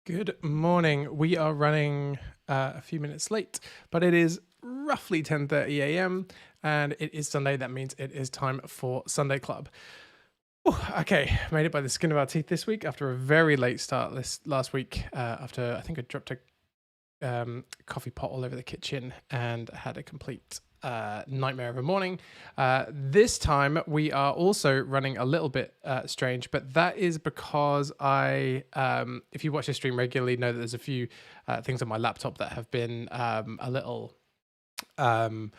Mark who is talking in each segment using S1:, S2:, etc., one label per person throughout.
S1: Good morning. We are running a few minutes late, but it is roughly 10:30 a.m. and it is Sunday. That means it is time for Sunday Club. Ooh, okay, made it by the skin of our teeth this week after a very late start last week. After I think I dropped a coffee pot all over the kitchen and had a complete nightmare of a morning. This time we are also running a little bit strange, but that is because if you watch the stream regularly, know that there's a few things on my laptop that have been a little, um,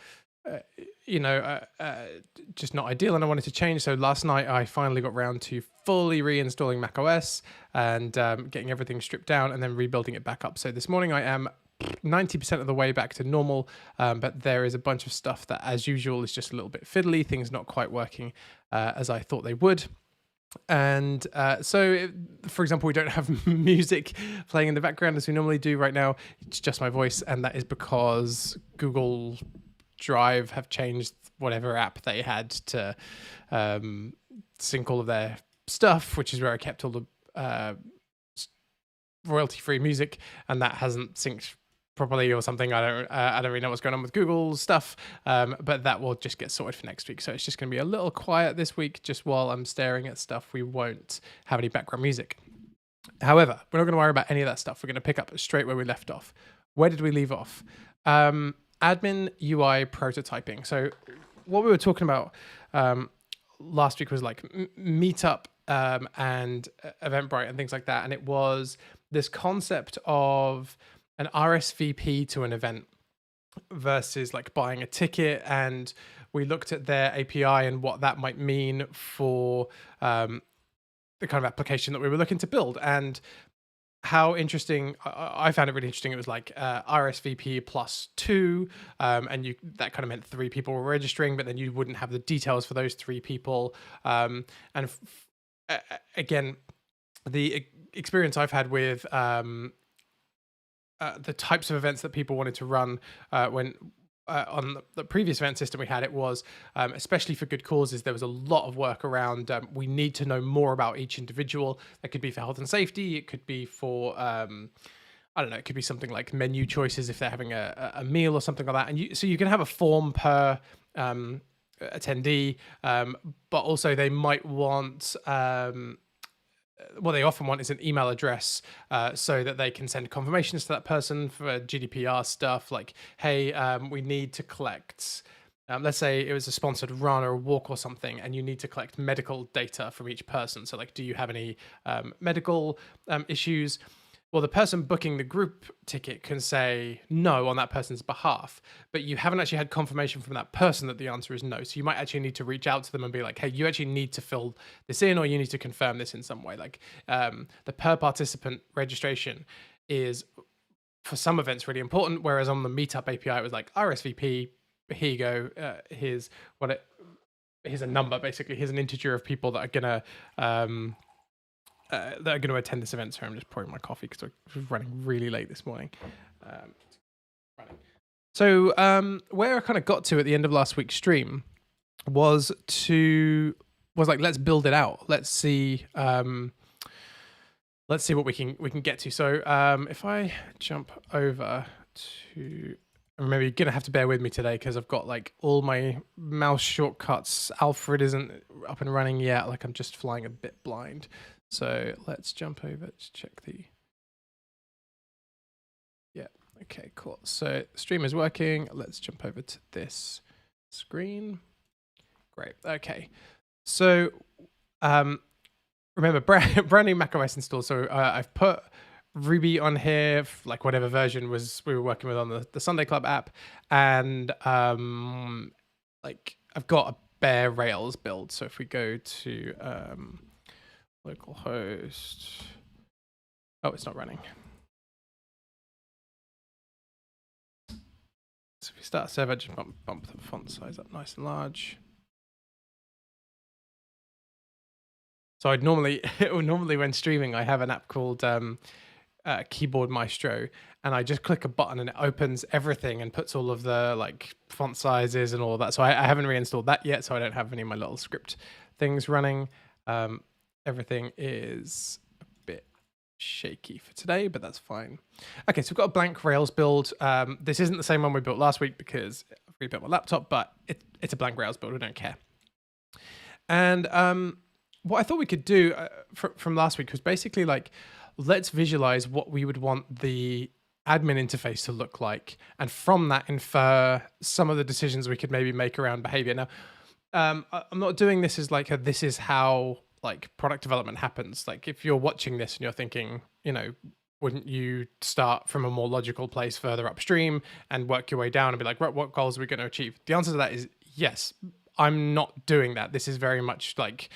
S1: uh, just not ideal, and I wanted to change. So last night I finally got round to fully reinstalling macOS and getting everything stripped down and then rebuilding it back up. So this morning I am 90% of the way back to normal, but there is a bunch of stuff that, as usual, is just a little bit fiddly. Things not quite working as I thought they would. And for example, we don't have music playing in the background as we normally do right now. It's just my voice, and that is because Google Drive have changed whatever app they had to sync all of their stuff, which is where I kept all the royalty-free music, and that hasn't synced properly or something. I don't really know what's going on with Google stuff, but that will just get sorted for next week. So it's just going to be a little quiet this week, just while I'm staring at stuff. We won't have any background music. However, we're not going to worry about any of that stuff. We're going to pick up straight where we left off. Where did we leave off? Admin UI prototyping. So what we were talking about last week was like Meetup and Eventbrite and things like that. And it was this concept of an RSVP to an event versus like buying a ticket. And we looked at their API and what that might mean for the kind of application that we were looking to build. And how interesting, I found it really interesting. It was like RSVP plus 2, and that kind of meant 3 people were registering, but then you wouldn't have the details for those 3 people. Again, the experience I've had with the types of events that people wanted to run when on the previous event system we had, it was especially for good causes, there was a lot of work around we need to know more about each individual. That could be for health and safety, it could be for I don't know, it could be something like menu choices if they're having a meal or something like that. And so you can have a form per attendee, but also they might want what they often want is an email address so that they can send confirmations to that person for GDPR stuff like, hey, we need to collect, let's say it was a sponsored run or a walk or something, and you need to collect medical data from each person. So like, do you have any medical issues? Well, the person booking the group ticket can say no on that person's behalf, but you haven't actually had confirmation from that person that the answer is no. So you might actually need to reach out to them and be like, hey, you actually need to fill this in, or you need to confirm this in some way. Like the per participant registration is for some events really important, whereas on the Meetup API, it was like RSVP, here you go, here's a number, basically. Here's an integer of people that are going to attend this event. Sorry, I'm just pouring my coffee because I was running really late this morning. So where I kind of got to at the end of last week's stream was like, let's build it out. Let's see what we can get to. So if I jump over to, remember, you're gonna have to bear with me today because I've got like all my mouse shortcuts. Alfred isn't up and running yet. Like I'm just flying a bit blind. So let's jump over to check yeah, okay, cool. So stream is working. Let's jump over to this screen. Great, okay. So remember, brand new macOS install. So I've put Ruby on here, like whatever version we were working with on the Sunday Club app. And like I've got a bare Rails build. So if we go to localhost. Oh, it's not running. So if we start a server, just bump the font size up nice and large. So I'd normally when streaming, I have an app called Keyboard Maestro, and I just click a button and it opens everything and puts all of the like font sizes and all of that. So I haven't reinstalled that yet, so I don't have any of my little script things running. Everything is a bit shaky for today, but that's fine. Okay, so we've got a blank Rails build. This isn't the same one we built last week because I've rebuilt my laptop, but it's a blank Rails build. We don't care. And what I thought we could do from last week was basically like, let's visualize what we would want the admin interface to look like, and from that infer some of the decisions we could maybe make around behavior. Now, I'm not doing this as like this is how like product development happens. Like if you're watching this and you're thinking, you know, wouldn't you start from a more logical place further upstream and work your way down and be like, what goals are we going to achieve? The answer to that is yes. I'm not doing that. This is very much like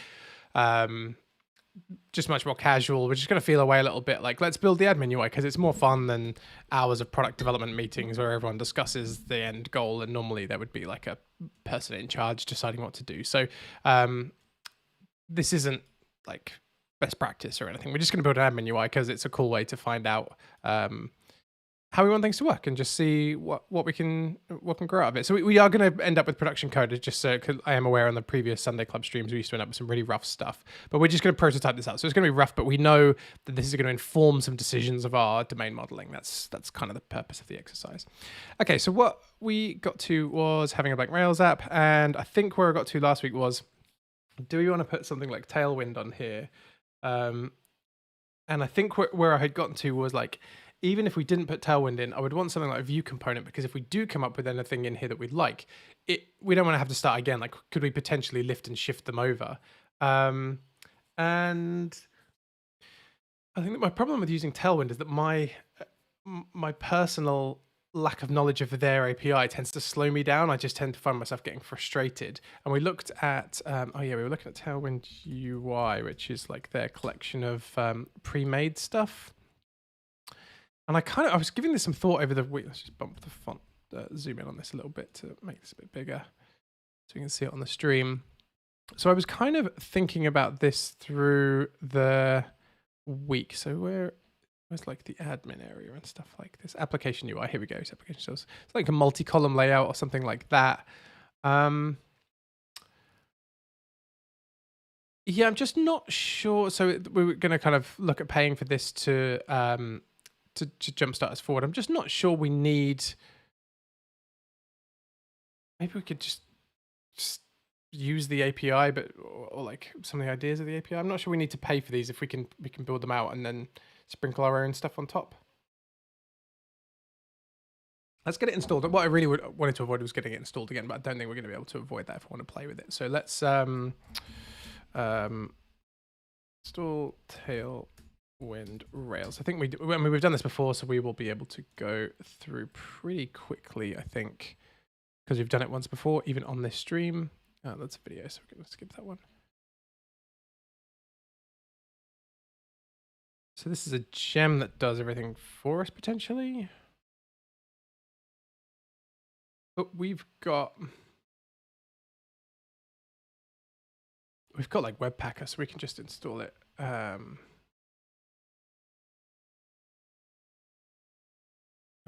S1: just much more casual. We're just going to feel away a little bit. Like, let's build the admin UI because it's more fun than hours of product development meetings where everyone discusses the end goal. And normally there would be like a person in charge deciding what to do. So this isn't like best practice or anything. We're just going to build an admin UI because it's a cool way to find out how we want things to work and just see what can grow out of it. So we are going to end up with production code, just so, because I am aware on the previous Sunday Club streams we used to end up with some really rough stuff. But we're just going to prototype this out. So it's going to be rough, but we know that this is going to inform some decisions of our domain modeling. That's kind of the purpose of the exercise. Okay, so what we got to was having a blank Rails app, and I think where I got to last week was, do we want to put something like Tailwind on here? And I think where I had gotten to was like, even if we didn't put Tailwind in, I would want something like a view component, because if we do come up with anything in here that we'd like, we don't want to have to start again. Like, could we potentially lift and shift them over? And I think that my problem with using Tailwind is that my personal lack of knowledge of their API tends to slow me down. I just tend to find myself getting frustrated. And we looked at, we were looking at Tailwind UI, which is like their collection of pre-made stuff. And I was giving this some thought over the week. Let's just bump the font, zoom in on this a little bit to make this a bit bigger so you can see it on the stream. So I was kind of thinking about this through the week. So where's like the admin area and stuff like this? Application UI, here we go. So application source. It's like a multi-column layout or something like that. Yeah, I'm just not sure. So we were going to kind of look at paying for this to jumpstart us forward. I'm just not sure we need. Maybe we could just use the API, but or like some of the ideas of the API. I'm not sure we need to pay for these if we can build them out and then sprinkle our own stuff on top. Let's get it installed. What I really wanted to avoid was getting it installed again, but I don't think we're going to be able to avoid that if I want to play with it. So let's install Tailwind Rails. I think we've done this before, so we will be able to go through pretty quickly, I think, because we've done it once before, even on this stream. That's a video, so we're going to skip that one. So this is a gem that does everything for us, potentially. But we've got like Webpacker, so we can just install it. And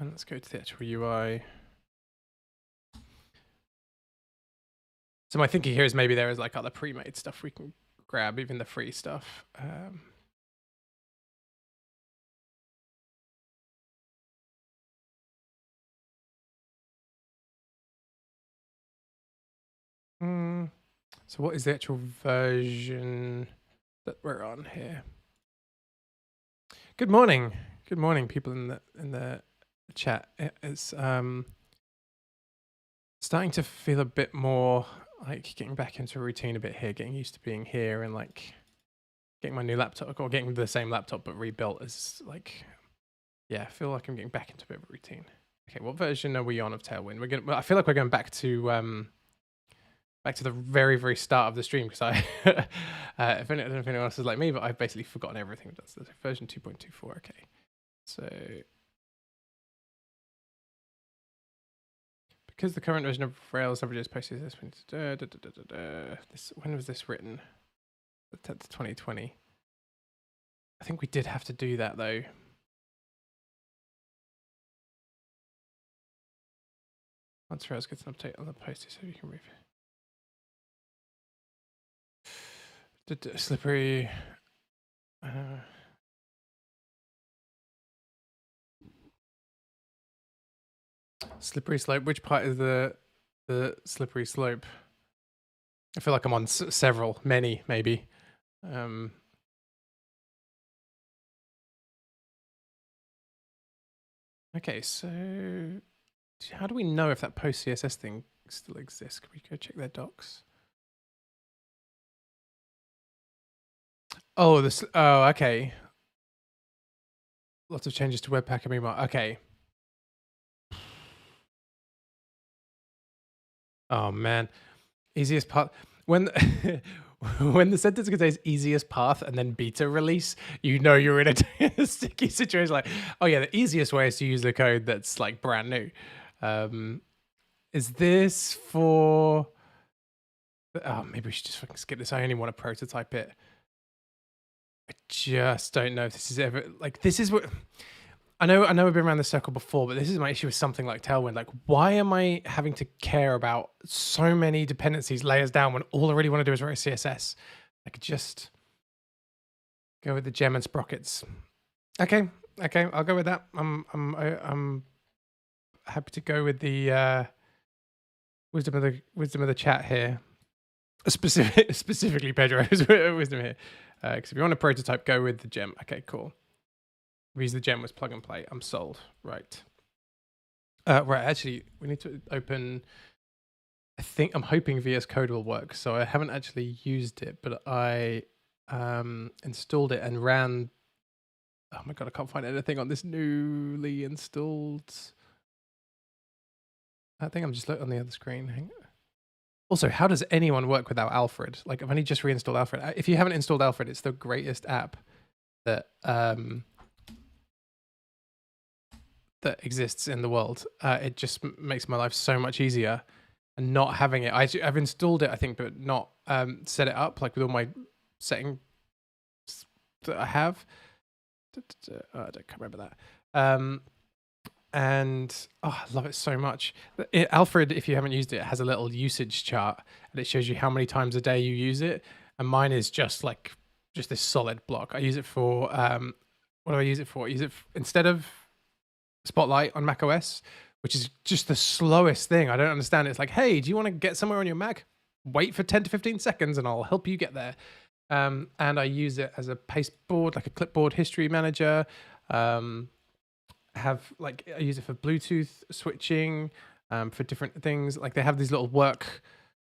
S1: let's go to the actual UI. So my thinking here is maybe there is like other pre-made stuff we can grab, even the free stuff. So what is the actual version that we're on here? Good morning, people in the chat. It's starting to feel a bit more like getting back into a routine a bit here, getting used to being here and like getting my new laptop, or getting the same laptop but rebuilt is like, yeah, I feel like I'm getting back into a bit of a routine. Okay, what version are we on of Tailwind? I feel like we're going back to the very, very start of the stream, because I I don't know if anyone else is like me, but I've basically forgotten everything. That's version 2.24. Okay, so because the current version of Rails averages posted this, when was this written? The 10th of 2020. I think we did have to do that though. Once Rails gets an update on the posted, so you can move. Slippery. slippery slope. Which part is the slippery slope? I feel like I'm on several, many, maybe. Okay, so how do we know if that post CSS thing still exists? Can we go check their docs? Oh, oh, okay. Lots of changes to Webpack and Email. Okay. Oh man, easiest path. When when the sentence contains easiest path and then beta release, you know you're in a sticky situation. Like, oh yeah, the easiest way is to use the code that's like brand new. Is this for? Oh, maybe we should just fucking skip this. I only want to prototype it. I just don't know if this is ever like this is what. I know we've been around the circle before, but this is my issue with something like Tailwind. Like, why am I having to care about so many dependencies, layers down, when all I really want to do is write CSS? Like, just go with the gem and sprockets. Okay, I'll go with that. I'm happy to go with the wisdom of the chat here. Specifically Pedro's wisdom here. Because if you want a prototype, go with the gem. Okay, cool. Use the gem was plug and play. I'm sold. Right. Right. Actually, we need to open. I'm hoping VS Code will work. So I haven't actually used it, but I installed it and ran. Oh my god, I can't find anything on this newly installed. I think I'm just looking on the other screen. Hang on. Also, how does anyone work without Alfred? Like, I've only just reinstalled Alfred. If you haven't installed Alfred, it's the greatest app that that exists in the world. It just makes my life so much easier. And not having it, I've installed it, I think, but not set it up like with all my settings that I have. I don't remember that. And I love it so much. Alfred, if you haven't used it, has a little usage chart, and it shows you how many times a day you use it. And mine is just this solid block. I use it for what do I use it for? I use it instead of Spotlight on macOS, which is just the slowest thing. I don't understand. It's like, hey, do you want to get somewhere on your Mac? Wait for 10 to 15 seconds and I'll help you get there. And I use it as a pasteboard, like a clipboard history manager. I use it for Bluetooth switching, for different things. Like, they have these little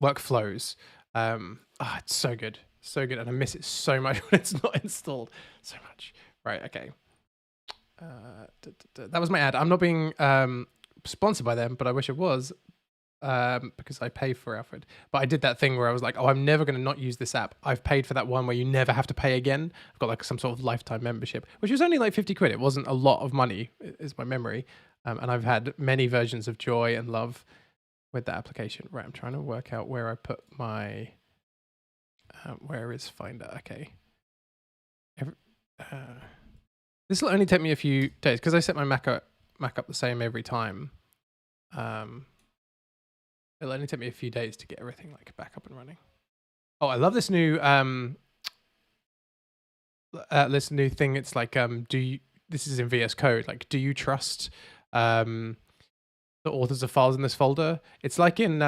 S1: workflows. It's so good. So good. And I miss it so much when it's not installed. So much. Right, okay. That was my ad. I'm not being sponsored by them, but I wish it was, because I pay for Alfred. But I did that thing where I was like, oh, I'm never going to not use this app. I've paid for that one where you never have to pay again. I've got like some sort of lifetime membership, which was only like 50 quid. It wasn't a lot of money, is my memory. And I've had many versions of joy and love with that application. Right, I'm trying to work out where I put my, where is Finder? Okay. This will only take me a few days because I set my Mac up the same every time. It'll only take me a few days to get everything like back up and running. Oh, I love this new thing. It's like, this is in VS Code. Like, do you trust the authors of files in this folder? It's like in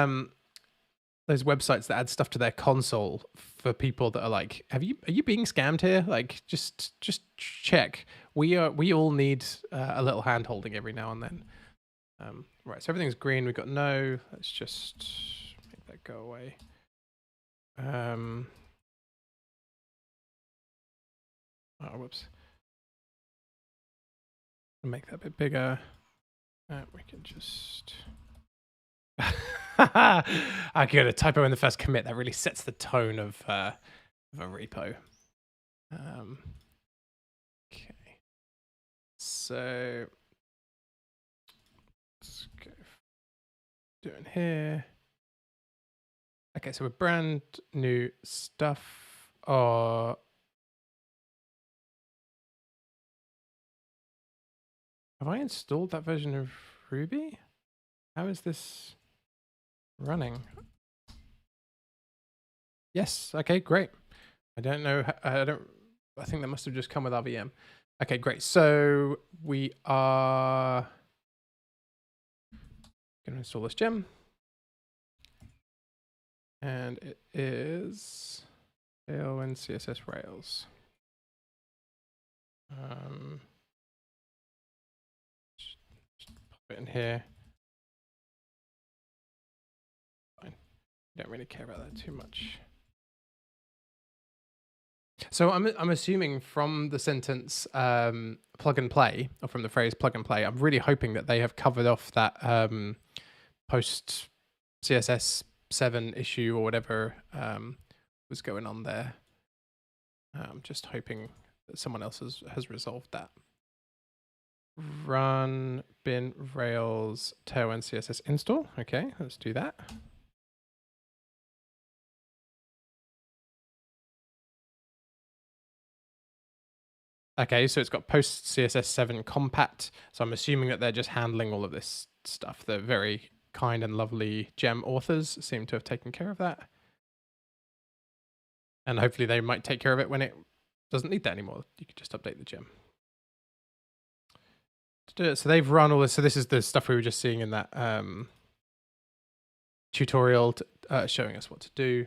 S1: those websites that add stuff to their console for people that are like, are you being scammed here? Like, just check. We all need a little hand holding every now and then. Right, so everything's green. We've got no. Let's just make that go away. Oh, whoops. Make that a bit bigger. We can just. I got a typo in the first commit. That really sets the tone of a repo. Okay. So let's go doing here. Okay, so we're brand new stuff. Have I installed that version of Ruby? How is this running? Yes. Okay, great. I don't know. I think that must have just come with RVM. Okay, great. So we are Going to install this gem. And it is Tailwind CSS Rails. Just pop it in here. Fine. Don't really care about that too much. So I'm assuming from the sentence plug and play, or from the phrase plug and play, I'm really hoping that they have covered off that post CSS 7 issue or whatever was going on there. I'm just hoping that someone else has resolved that. Run bin Rails Tailwind CSS install. Okay, let's do that. Okay, so it's got post CSS 7 compat. So I'm assuming that they're just handling all of this stuff. The very kind and lovely gem authors seem to have taken care of that. And hopefully they might take care of it when it doesn't need that anymore. You could just update the gem. So they've run all this. So this is the stuff we were just seeing in that tutorial showing us what to do.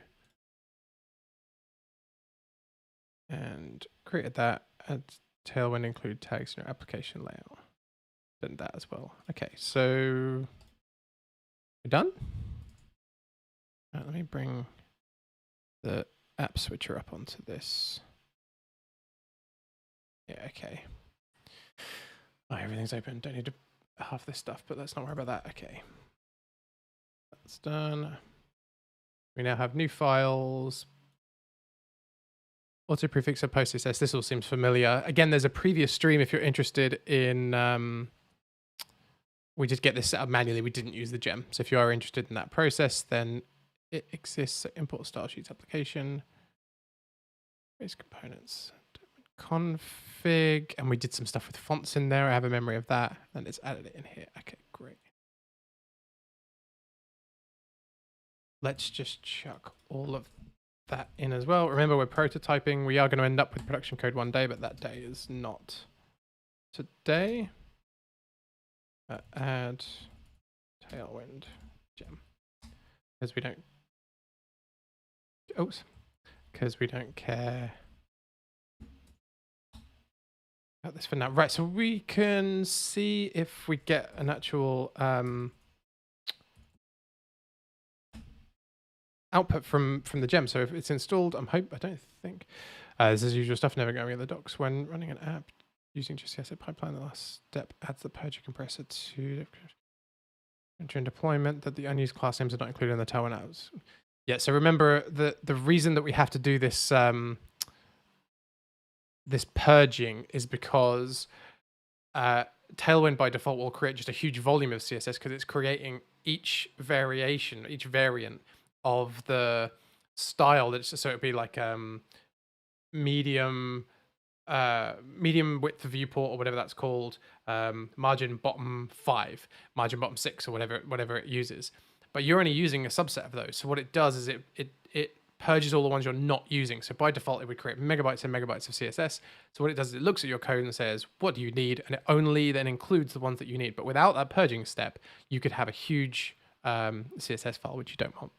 S1: And created that. Add Tailwind include tags in your application layout. Done that as well. Okay, so we're done. Let me bring the app switcher up onto this. Yeah, okay. Oh, everything's open. Don't need to half this stuff, but let's not worry about that. Okay. That's done. We now have new files. Auto prefix of post CSS. This all seems familiar. Again, there's a previous stream if you're interested in. We just get this set up manually. We didn't use the gem. So if you are interested in that process, then it exists. So import style sheets application. Base components. Config. And we did some stuff with fonts in there. I have a memory of that. And it's added it in here. Okay, great. Let's just chuck all of that in as well. Remember, we're prototyping. We are going to end up with production code one day, but that day is not today. Add Tailwind gem because we don't. Oops, because we don't care about this for now. Right, so we can see if we get an actual output from the gem. So if it's installed, I don't think this is usual stuff. Never going in the docs when running an app using just CSS pipeline. The last step adds the purger compressor to during deployment that the unused class names are not included in the Tailwind apps. Yeah. So remember the reason that we have to do this this purging is because Tailwind by default will create just a huge volume of CSS because it's creating each variation, each variant of the style. So it'd be like medium width viewport or whatever that's called, margin bottom 5, margin bottom 6, or whatever it uses. But you're only using a subset of those. So what it does is it purges all the ones you're not using. So by default, it would create megabytes and megabytes of CSS. So what it does is it looks at your code and says, what do you need? And it only then includes the ones that you need. But without that purging step, you could have a huge CSS file, which you don't want.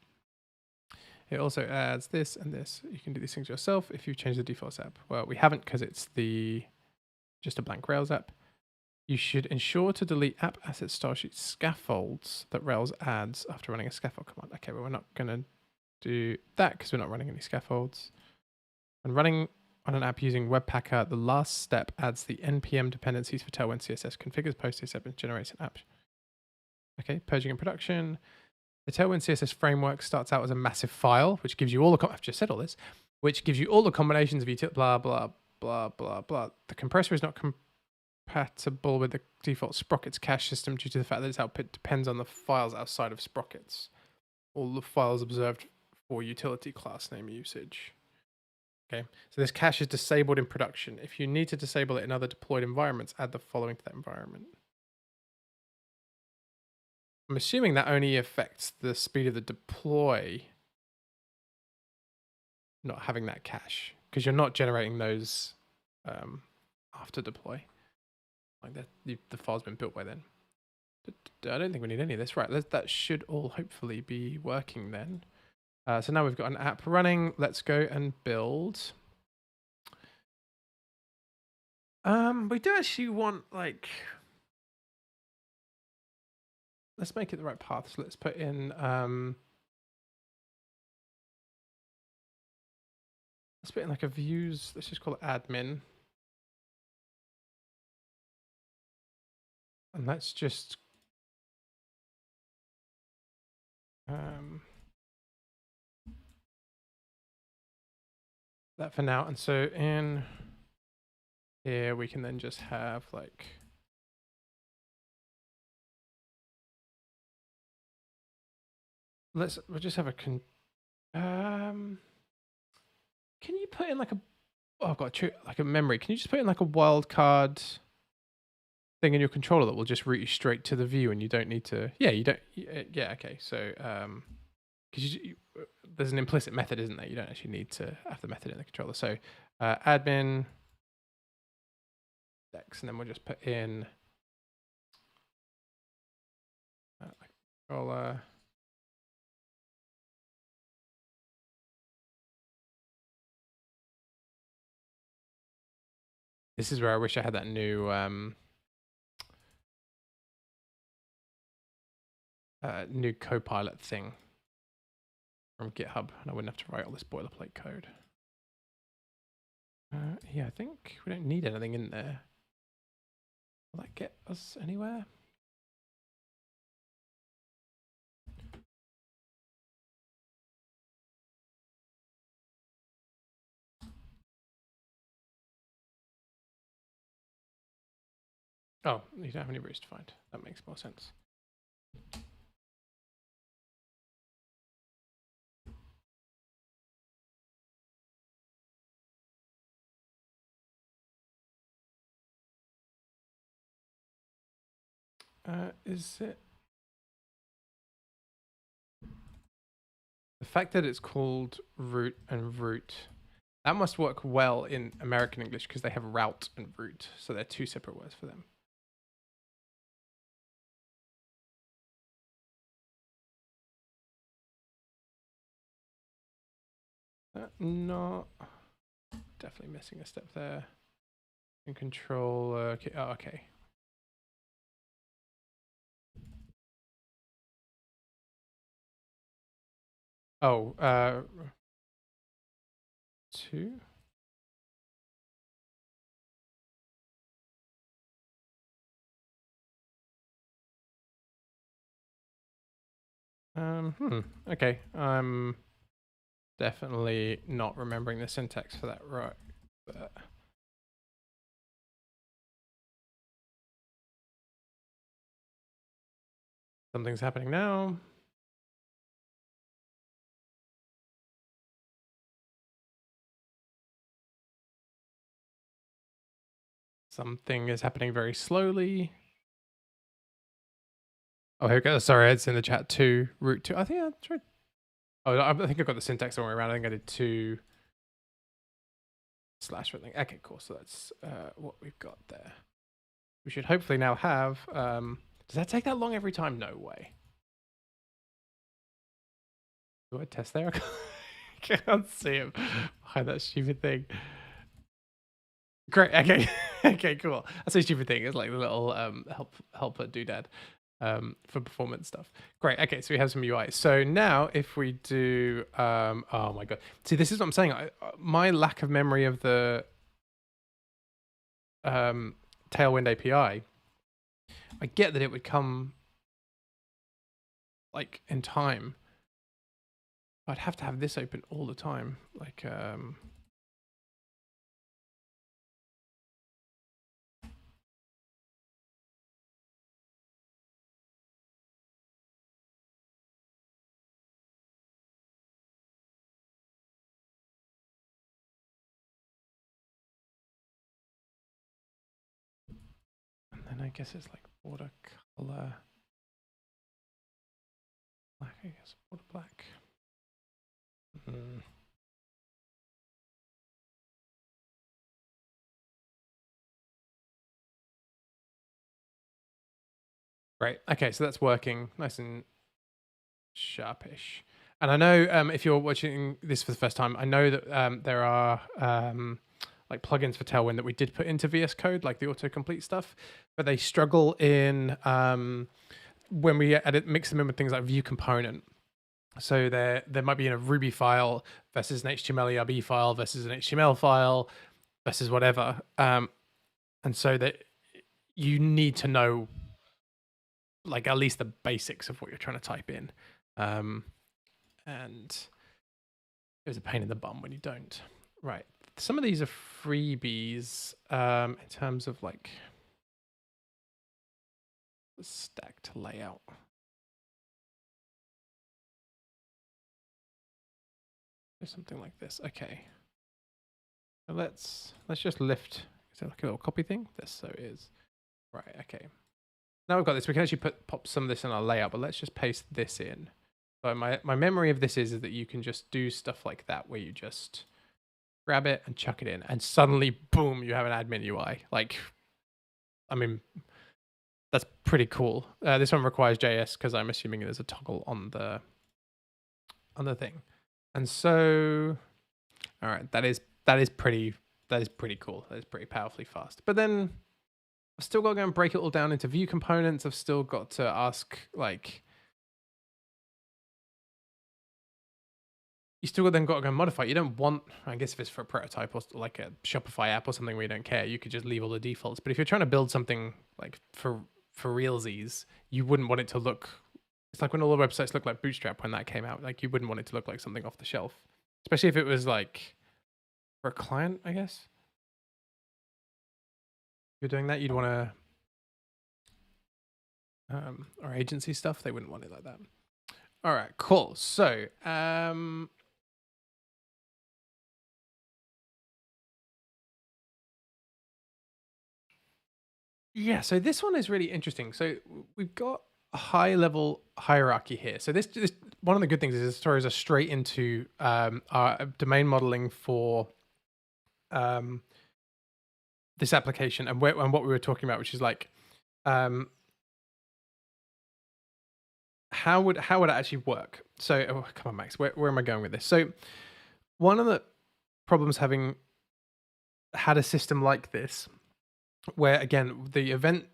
S1: It also adds this and this. You can do these things yourself if you change the defaults app. Well, we haven't because it's just a blank Rails app. You should ensure to delete app asset style sheet scaffolds that Rails adds after running a scaffold command. Okay, well, we're not going to do that because we're not running any scaffolds. When running on an app using Webpacker, the last step adds the npm dependencies for Tailwind CSS, configures post CSS, and generates an app. Okay, purging in production. The Tailwind CSS framework starts out as a massive file, which gives you all the, I've just said all this, which gives you all the combinations of utility, blah, blah, blah, blah, blah. The compressor is not compatible with the default Sprockets cache system due to the fact that its output depends on the files outside of Sprockets. All the files observed for utility class name usage. Okay, so this cache is disabled in production. If you need to disable it in other deployed environments, add the following to that environment. I'm assuming that only affects the speed of the deploy, not having that cache, because you're not generating those after deploy. Like the file's been built by then. I don't think we need any of this. Right, that should all hopefully be working then. So now we've got an app running. Let's go and build. We do actually want, like, let's make it the right path. So let's put in, let's put in like a views. Let's just call it admin. And let's just, that for now. And so in here, we can then just have like, we'll just have a, can you put in like a, oh, I've got like a memory. Can you just put in like a wildcard thing in your controller that will just route you straight to the view and you don't need to, yeah, you don't, yeah, okay. So, because there's an implicit method, isn't there? You don't actually need to have the method in the controller. So admin dex, and then we'll just put in controller. This is where I wish I had that new new Copilot thing from GitHub, and I wouldn't have to write all this boilerplate code. Yeah, I think we don't need anything in there. Will that get us anywhere? Oh, you don't have any routes to find. That makes more sense. Is it the fact that it's called root and root? That must work well in American English because they have route and root, so they're two separate words for them. Not definitely missing a step there. In control. Okay. Oh, okay. Oh, 2. Okay. I'm definitely not remembering the syntax for that right. But something's happening now. Something is happening very slowly. Oh, here we go. Sorry, it's in the chat too. Root 2. I think I tried. Oh, I think I got the syntax the wrong way around. I think I did 2 slash something. Okay, cool. So that's what we've got there. We should hopefully now have. Does that take that long every time? No way. Do I test there? I can't see him behind that stupid thing. Great. Okay. Okay. Cool. That's a stupid thing. It's like the little helper doodad for performance stuff. Great. Okay. So we have some UI. So now if we do, oh my god. See, this is what I'm saying. My lack of memory of the Tailwind API. I get that it would come like in time. I'd have to have this open all the time. Like, and then I guess it's like border color. Black, I guess, border black. Right. Okay, so that's working nice and sharpish. And I know if you're watching this for the first time, I know that there are like plugins for Tailwind that we did put into VS Code, like the autocomplete stuff, but they struggle in when we mix them in with things like view component. So there might be in a Ruby file versus an HTML ERB file versus an HTML file versus whatever, and so that you need to know like at least the basics of what you're trying to type in, and it was a pain in the bum when you don't. Right, some of these are freebies in terms of like the stacked layout. Something like this. Okay. So let's just lift. Is that like a little copy thing? This so is. Right. Okay. Now we've got this. We can actually pop some of this in our layout, but let's just paste this in. So my memory of this is that you can just do stuff like that, where you just grab it and chuck it in, and suddenly, boom, you have an admin UI. Like, I mean, that's pretty cool. This one requires JS because I'm assuming there's a toggle on the thing. And so, all right, that is pretty cool. That is pretty powerfully fast. But then I've still got to go and break it all down into view components. I've still got to ask, like, you still then got to go and modify it. You don't want, I guess if it's for a prototype or like a Shopify app or something where you don't care, you could just leave all the defaults. But if you're trying to build something like for realsies, you wouldn't want it to look, it's like when all the websites look like Bootstrap when that came out. Like, you wouldn't want it to look like something off the shelf, especially if it was like for a client, I guess. If you're doing that, you'd want to, or agency stuff, they wouldn't want it like that. All right, cool. So, yeah, so this one is really interesting. So we've got a high level hierarchy here. So this one of the good things is this throws us straight into our domain modeling for this application and what we were talking about, which is like how would it actually work? So come on, Max, where am I going with this? So one of the problems having had a system like this, where again the event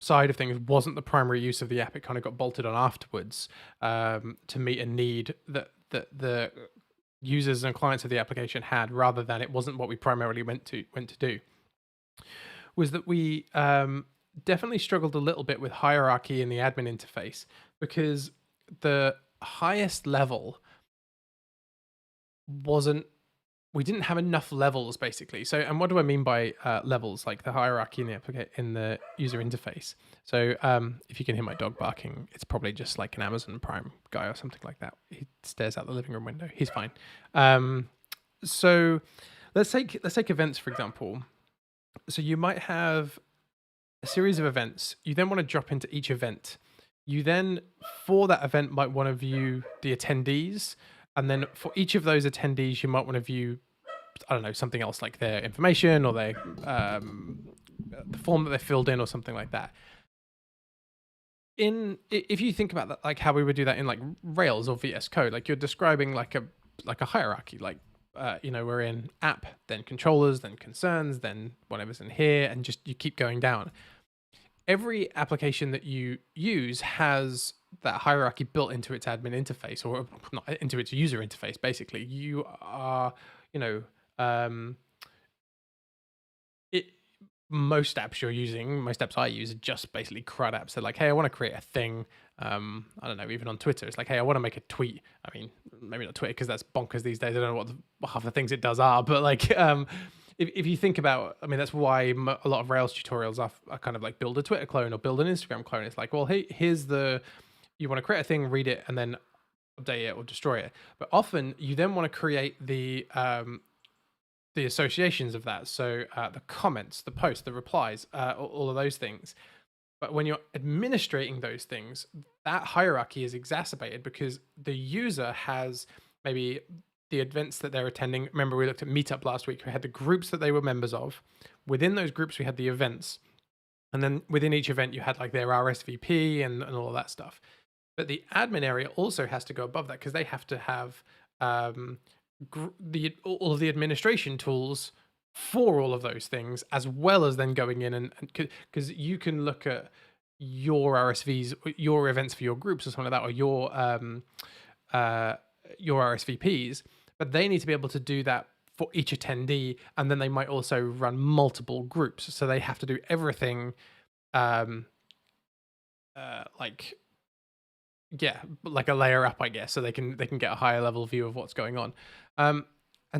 S1: side of things wasn't the primary use of the app, it kind of got bolted on afterwards to meet a need that the users and clients of the application had, rather than it wasn't what we primarily went to do, was that we definitely struggled a little bit with hierarchy in the admin interface, because the highest level we didn't have enough levels, basically. So, and what do I mean by levels? Like the hierarchy in the user interface. So, if you can hear my dog barking, it's probably just like an Amazon Prime guy or something like that. He stares out the living room window. He's fine. So, let's take events for example. So you might have a series of events. You then want to drop into each event. You then, for that event, might want to view the attendees. And then for each of those attendees, you might want to view, I don't know, something else like their information or their the form that they filled in or something like that. If you think about that, like how we would do that in like Rails or VS Code, like you're describing like a hierarchy, like we're in app, then controllers, then concerns, then whatever's in here, and just you keep going down. Every application that you use has that hierarchy built into its admin interface, or not into its user interface. Basically, you are, most apps I use are just basically CRUD apps. They're like, hey, I want to create a thing. I don't know, even on Twitter, it's like, hey, I want to make a tweet. I mean, maybe not Twitter because that's bonkers these days. I don't know what half the things it does are, but like, if you think about, I mean, that's why a lot of Rails tutorials are kind of like build a Twitter clone or build an Instagram clone. It's like, well, hey, you want to create a thing, read it, and then update it or destroy it. But often you then want to create the associations of that. So the comments, the posts, the replies, all of those things. But when you're administrating those things, that hierarchy is exacerbated because the user has maybe the events that they're attending. Remember, we looked at Meetup last week. We had the groups that they were members of. Within those groups, we had the events. And then within each event, you had like their RSVP and all of that stuff. But the admin area also has to go above that because they have to have all of the administration tools for all of those things, as well as then going in and because you can look at your RSVs, your events for your groups or something like that, or your RSVPs, but they need to be able to do that for each attendee, and then they might also run multiple groups, so they have to do everything like a layer up, I guess, so they can get a higher level view of what's going on. And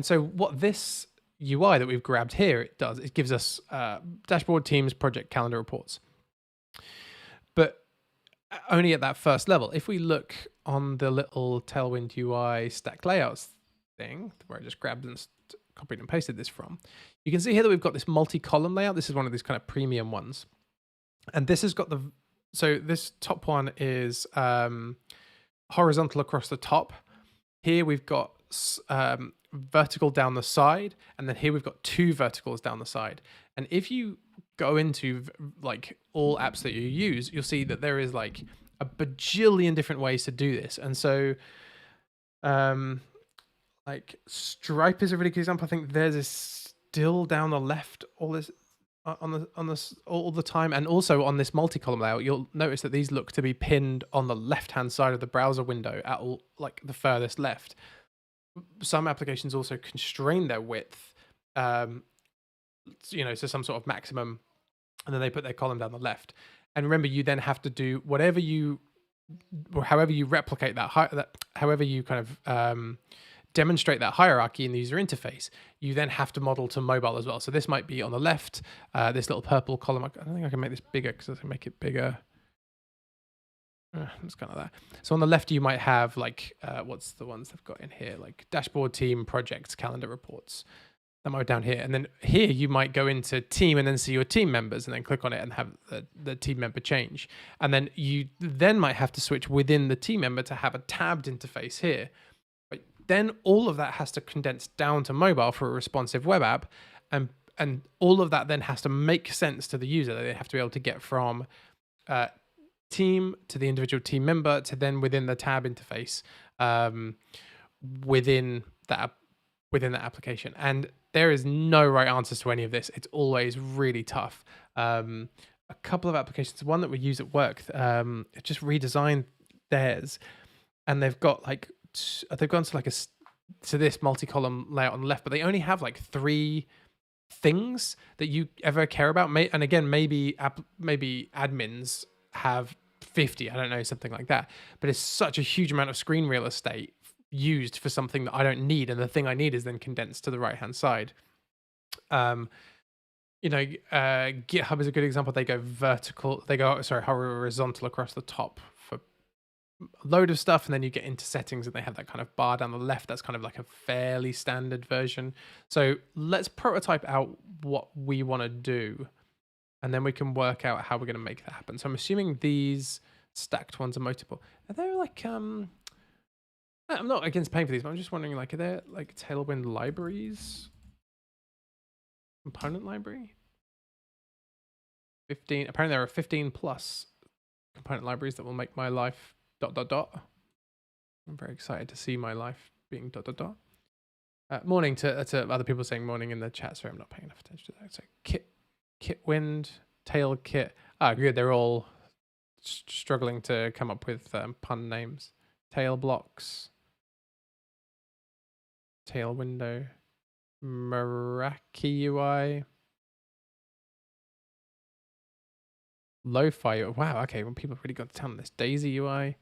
S1: so what this UI that we've grabbed here it gives us dashboard, teams, project, calendar, reports, but only at that first level. If we look on the little Tailwind UI stack layouts thing, where I just grabbed and copied and pasted this from, you can see here that we've got this multi-column layout. This is one of these kind of premium ones, and this has got so this top one is horizontal across the top. Here we've got vertical down the side, and then here we've got 2 verticals down the side. And if you go into like all apps that you use, you'll see that there is like a bajillion different ways to do this. And so like Stripe is a really good example. I think theirs is still down the left all this on this all the time, and also on this multi-column layout you'll notice that these look to be pinned on the left hand side of the browser window at all, like the furthest left. Some applications also constrain their width to some sort of maximum, and then they put their column down the left. And remember, you then have to do however you replicate that however you kind of demonstrate that hierarchy in the user interface, you then have to model to mobile as well. So this might be on the left, this little purple column. I don't think I can make this bigger because I can make it bigger. It's kind of that. So on the left, you might have like, what's the ones they've got in here? Like dashboard, team, projects, calendar, reports. That might be down here. And then here you might go into team and then see your team members and then click on it and have the team member change. And then you then might have to switch within the team member to have a tabbed interface here. But then all of that has to condense down to mobile for a responsive web app. And all of that then has to make sense to the user. They have to be able to get from team to the individual team member to then within the tab interface within that application. And there is no right answers to any of this. It's always really tough. A couple of applications, one that we use at work, just redesigned theirs, and they've got like they've gone to like to this multi-column layout on the left, but they only have like 3 things that you ever care about. And again, maybe admins have 50, I don't know, something like that. But it's such a huge amount of screen real estate used for something that I don't need, and the thing I need is then condensed to the right hand side. GitHub is a good example. They go horizontal across the top for a load of stuff, and then you get into settings and they have that kind of bar down the left. That's kind of like a fairly standard version. So let's prototype out what we want to do, and then we can work out how we're going to make that happen. So I'm assuming these stacked ones are multiple. Are there like I'm not against paying for these, but I'm just wondering, like, are there like Tailwind libraries? Component library? 15. Apparently there are 15 plus component libraries that will make my life ... I'm very excited to see my life being ... Morning to other people saying morning in the chat. Sorry, I'm not paying enough attention to that. So Kitwind, Tail Kit. Good. They're all struggling to come up with pun names. Tail blocks. Tail window. Meraki UI. Lo-fi. Wow. Okay. When people have really got to town on this. Daisy UI.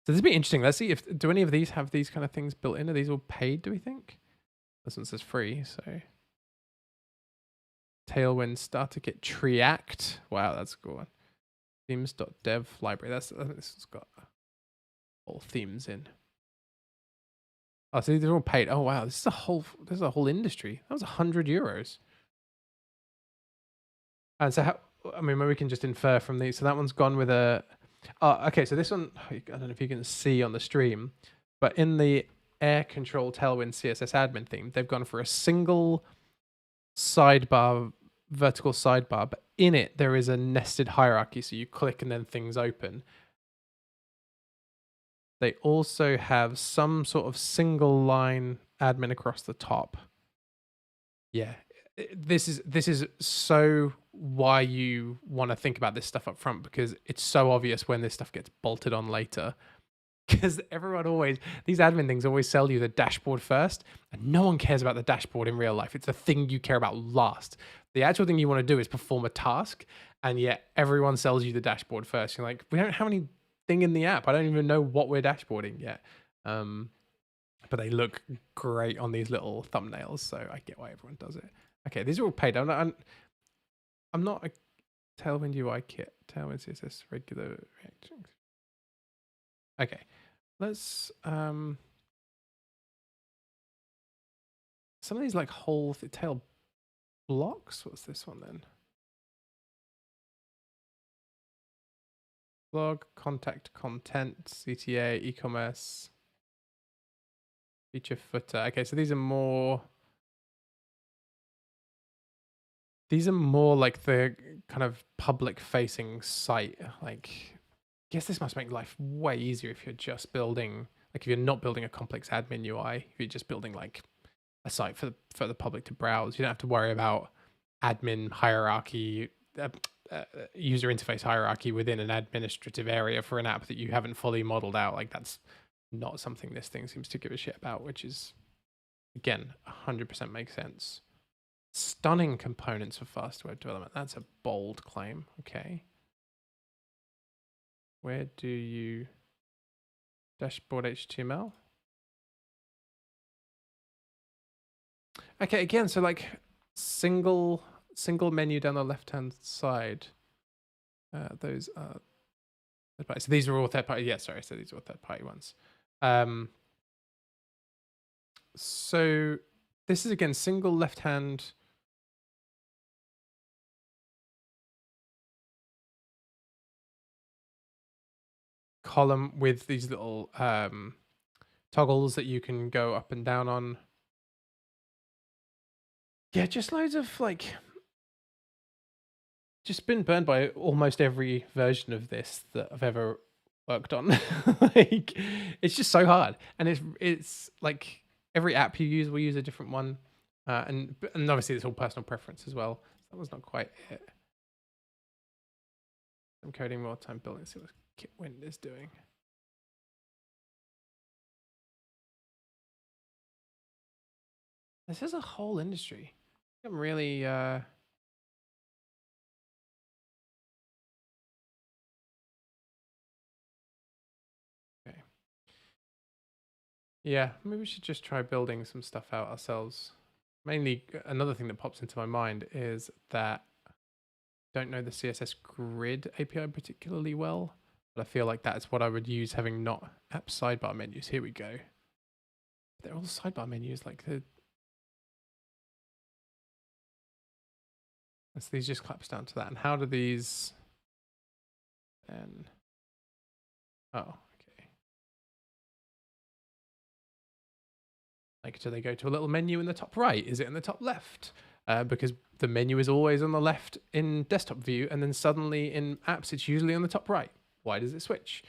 S1: So this would be interesting. Let's see do any of these have these kind of things built in? Are these all paid, do we think? This one says free, so. Tailwind starter kit Triact. Wow, that's a good one. Themes.dev library. I think this has got all themes in. Oh, so these are all paid. Oh wow, this is a whole industry. That was €100. And so maybe we can just infer from these. So that one's gone with a. Oh, okay. So this one, I don't know if you can see on the stream, but in the Air Control Tailwind CSS admin theme, they've gone for a single sidebar vertical sidebar, but in it there is a nested hierarchy. So you click and then things open. They also have some sort of single line admin across the top. Yeah, this is so why you want to think about this stuff up front, because it's so obvious when this stuff gets bolted on later. Because everyone always, these admin things always sell you the dashboard first, and no one cares about the dashboard in real life. It's the thing you care about last. The actual thing you want to do is perform a task, and yet everyone sells you the dashboard first. You're like, we don't have anything in the app. I don't even know what we're dashboarding yet. But they look great on these little thumbnails, so I get why everyone does it. Okay, these are all paid. I'm not a Tailwind UI kit. Tailwind CSS regular reactions. Okay, let's some of these like whole tail blocks. What's this one then? Blog, contact, content, CTA, e-commerce, feature footer. Okay, so these are more like the kind of public facing site. Like, I guess this must make life way easier if you're just building, like if you're not building a complex admin UI, if you're just building like a site for the public to browse. You don't have to worry about admin hierarchy, user interface hierarchy within an administrative area for an app that you haven't fully modeled out. Like, that's not something this thing seems to give a shit about, which is, again, 100% makes sense. Stunning components for fast web development. That's a bold claim. Okay. Where do you dashboard HTML? Okay, again, so like single menu down the left hand side. Those are third party. So these are all third party. Yeah, sorry. So these are all third party ones. So this is again single left hand. Column with these little toggles that you can go up and down on. Yeah, just loads of like, just been burned by almost every version of this that I've ever worked on. Like, it's just so hard, and it's like every app you use will use a different one, and obviously it's all personal preference as well. That was not quite it. I'm coding more time building. See what Kitwind is doing. This is a whole industry. I'm really okay. Yeah, maybe we should just try building some stuff out ourselves. Mainly, another thing that pops into my mind is that I don't know the CSS grid API particularly well, but I feel like that's what I would use, having not app sidebar menus. Here we go. They're all sidebar menus, like the. So these just claps down to that. And how do these then? Oh, okay. Like, do they go to a little menu in the top right? Is it in the top left? Because the menu is always on the left in desktop view, and then suddenly in apps it's usually on the top right. Why does it switch?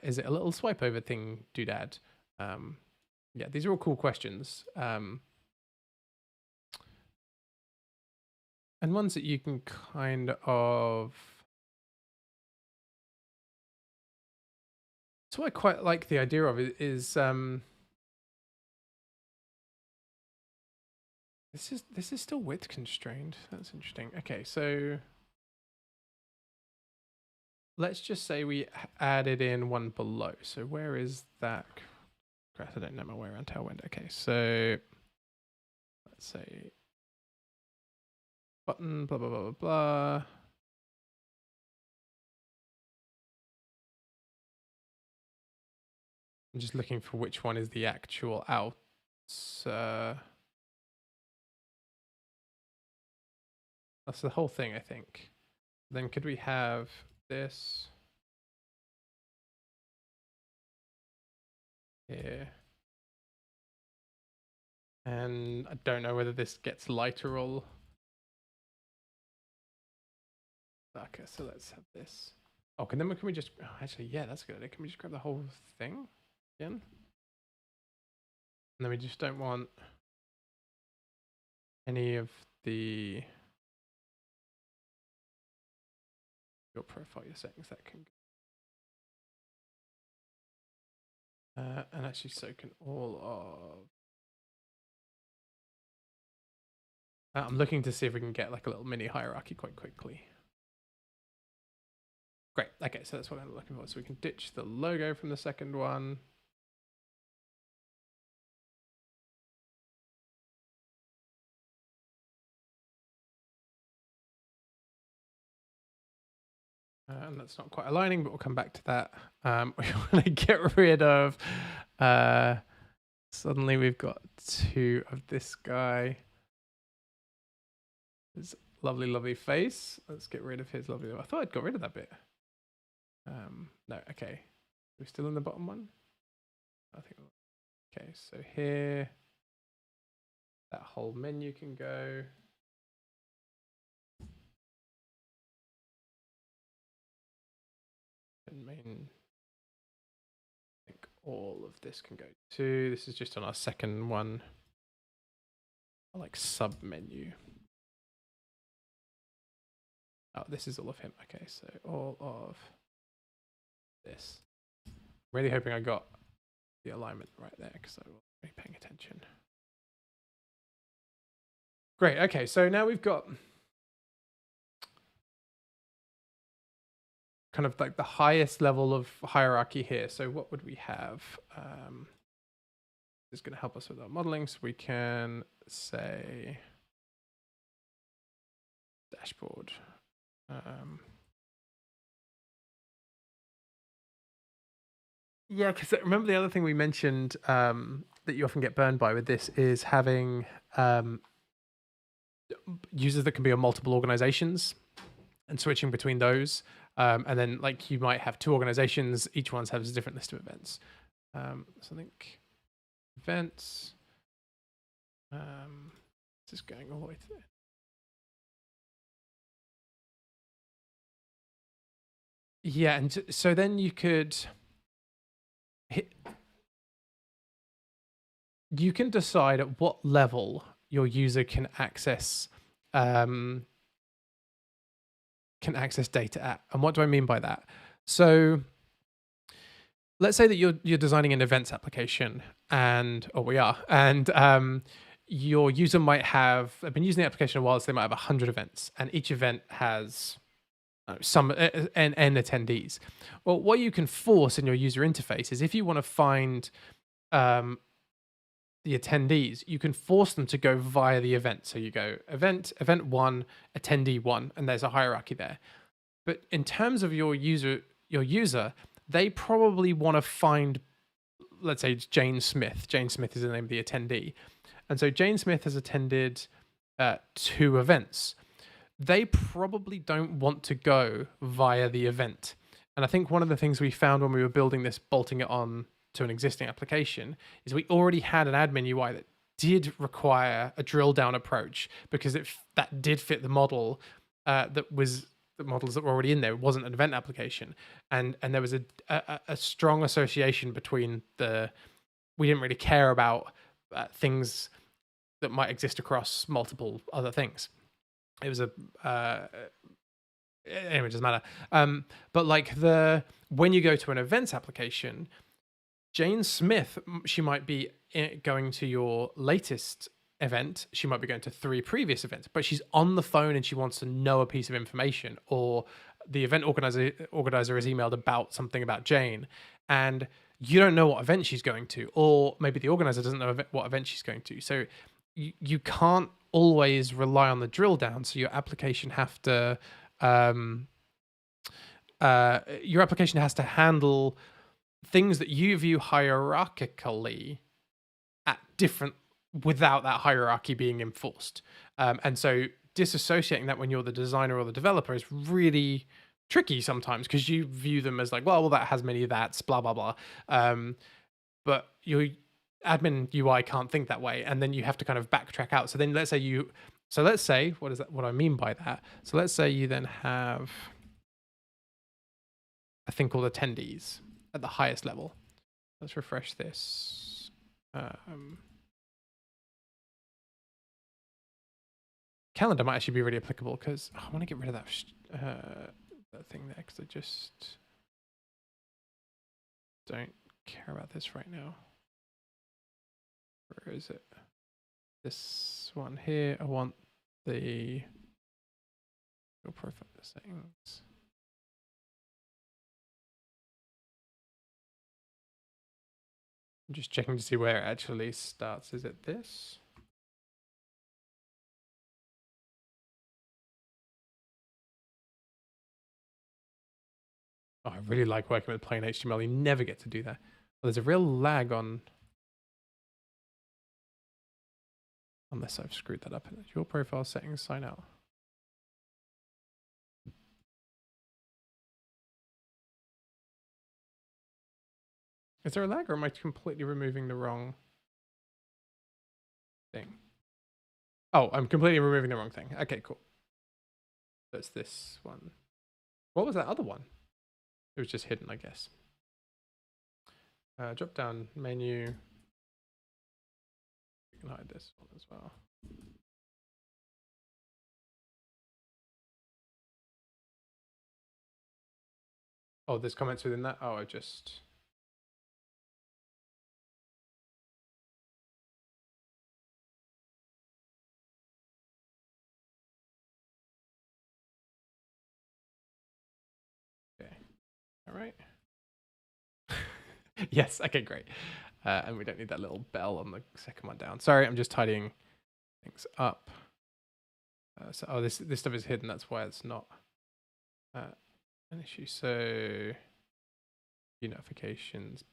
S1: Is it a little swipe over thing doodad? Yeah, these are all cool questions. And ones that you can kind of. So I quite like the idea of it is this is still width constrained. That's interesting. Okay, so let's just say we added in one below. So where is that? Crap, I don't know my way around Tailwind. Okay, so let's say button, blah, blah, blah, blah, blah. I'm just looking for which one is the actual out. That's the whole thing, I think. Then could we have this here? And I don't know whether this gets literal. Okay, so let's have this. Oh, can we just, oh, actually, yeah, that's a good idea. Can we just grab the whole thing again? And then we just don't want any of your profile, your settings that can go. And actually, so can all of. I'm looking to see if we can get like a little mini hierarchy quite quickly. Great. Okay, so that's what I'm looking for. So we can ditch the logo from the second one. And that's not quite aligning, but we'll come back to that. We want to get rid of. Suddenly we've got 2 of this guy. His lovely, lovely face. Let's get rid of his lovely. I thought I'd got rid of that bit. No, okay. We're still in the bottom one. I think. Okay, so here, that whole menu can go. And main. I think all of this can go too. This is just on our second one. Like sub menu. Oh, this is all of him. Okay, so all of this. Really hoping I got the alignment right there because I wasn't really paying attention. Great. Okay, so now we've got kind of like the highest level of hierarchy here. So what would we have? This is going to help us with our modeling. So we can say dashboard. Yeah, because remember the other thing we mentioned that you often get burned by with this is having users that can be on multiple organizations and switching between those. And then like you might have 2 organizations, each one has a different list of events. So I think events, this is going all the way to there. Yeah, and so then you could you can decide at what level your user can access data at. And what do I mean by that? So let's say that you're designing an events application, and your user might have been using the application a while, so they might have 100 events, and each event has some n attendees. Well, what you can force in your user interface is if you want to find the attendees, you can force them to go via the event. So you go event 1, attendee 1, and there's a hierarchy there. But in terms of your user, they probably want to find, let's say it's Jane Smith. Jane Smith is the name of the attendee. And so Jane Smith has attended 2 events. They probably don't want to go via the event. And I think one of the things we found when we were building this, bolting it on to an existing application, is we already had an admin UI that did require a drill down approach because that did fit the model the models that were already in there. It wasn't an event application. And there was a strong association between we didn't really care about things that might exist across multiple other things. It was anyway, it doesn't matter. But like when you go to an events application, Jane Smith, she might be going to your latest event. She might be going to 3 previous events, but she's on the phone and she wants to know a piece of information, or the event organizer is emailed about something about Jane, and you don't know what event she's going to, or maybe the organizer doesn't know what event she's going to. So you can't always rely on the drill down. So your application has to handle things that you view hierarchically at different, without that hierarchy being enforced. And so disassociating that when you're the designer or the developer is really tricky sometimes, because you view them as like, well, that has many of that's, blah, blah, blah. But your admin UI can't think that way. And then you have to kind of backtrack out. So then let's say you So let's say, what is that? What I mean by that? So let's say you then have a thing called attendees at the highest level. Let's refresh this. Calendar might actually be really applicable because I want to get rid of that thing there because I just don't care about this right now. Where is it? This one here. I want the profile settings. I'm just checking to see where it actually starts. Is it this? Oh, I really like working with plain HTML. You never get to do that. Well, there's a real lag on. Unless I've screwed that up. Your profile settings, sign out. Is there a lag or am I completely removing the wrong thing? Oh, I'm completely removing the wrong thing. Okay, cool. That's this one. What was that other one? It was just hidden, I guess. Drop down menu. You can hide this one as well. Oh, there's comments within that? Oh, I just... Okay. All right. Yes, okay, great. And we don't need that little bell on the second one down. Sorry, I'm just tidying things up. So this stuff is hidden. That's why it's not an issue. So notifications.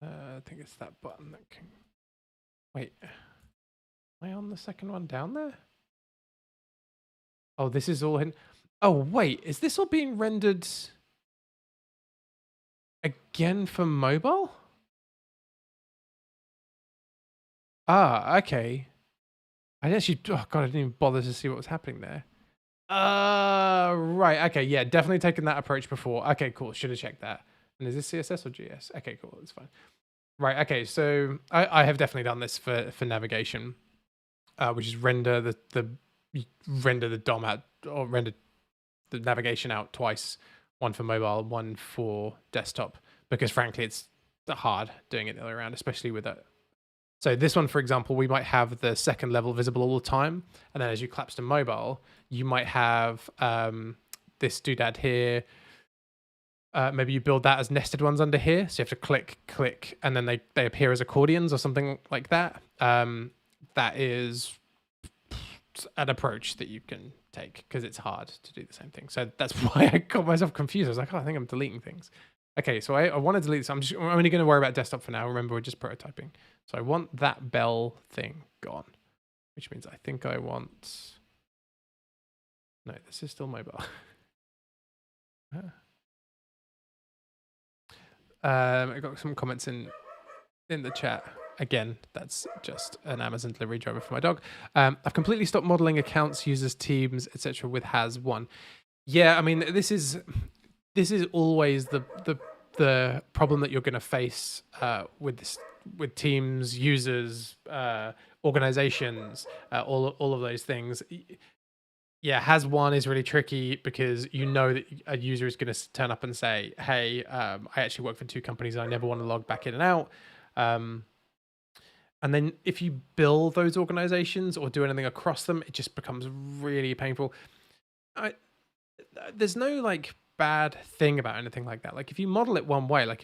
S1: I think it's that button that can. Wait, am I on the second one down there? Oh, this is all hidden. Oh wait, is this all being rendered again for mobile? Ah, okay. I actually, oh god, I didn't even bother to see what was happening there. Right, okay, yeah, definitely taken that approach before. Okay, cool, should have checked that. And is this CSS or GS? Okay, cool, that's fine. Right, okay, so I have definitely done this for navigation, which is render the DOM out, or render the navigation out twice, one for mobile, one for desktop, because frankly, it's hard doing it the other way around, especially with that. So this one, for example, we might have the second level visible all the time. And then as you collapse to mobile, you might have this doodad here. Maybe you build that as nested ones under here. So you have to click, click, and then they appear as accordions or something like that. That is an approach that you can take because it's hard to do the same thing. So that's why I got myself confused. I was like, oh, I think I'm deleting things. Okay, so I want to delete this. I'm only going to worry about desktop for now. Remember, we're just prototyping. So I want that bell thing gone, which means I think I want... No, this is still mobile. I got some comments in the chat. Again, that's just an Amazon delivery driver for my dog. I've completely stopped modeling accounts, users, teams, etc. with has one. Yeah, I mean, this is always the problem that you're going to face with teams, users, organizations, all of those things. Yeah, has one is really tricky because you know that a user is going to turn up and say, "Hey, I actually work for two companies. And I never want to log back in and out." And then if you build those organizations or do anything across them, it just becomes really painful. There's no like bad thing about anything like that. Like if you model it one way, like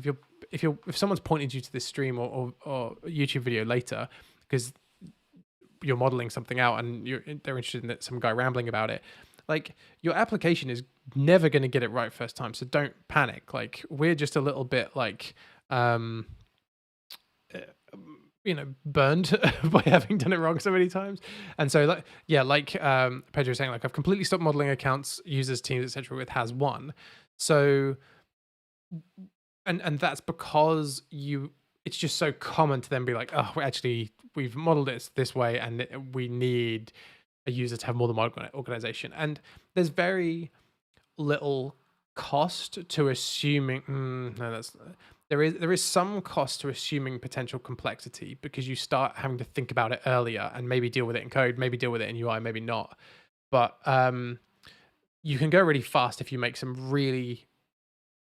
S1: if someone's pointed you to this stream or YouTube video later because you're modeling something out and they're interested in some guy rambling about it, like your application is never going to get it right first time. So don't panic. Like we're just a little bit like, burned by having done it wrong so many times. And so like Pedro was saying, like I've completely stopped modeling accounts, users, teams, etc. with has one. So, and that's because you it's just so common to then be like, oh, we've modeled it this way, and we need a user to have more than one organization. And there's very little cost to assuming. No, there is some cost to assuming potential complexity, because you start having to think about it earlier and maybe deal with it in code, maybe deal with it in UI, maybe not. But you can go really fast if you make some really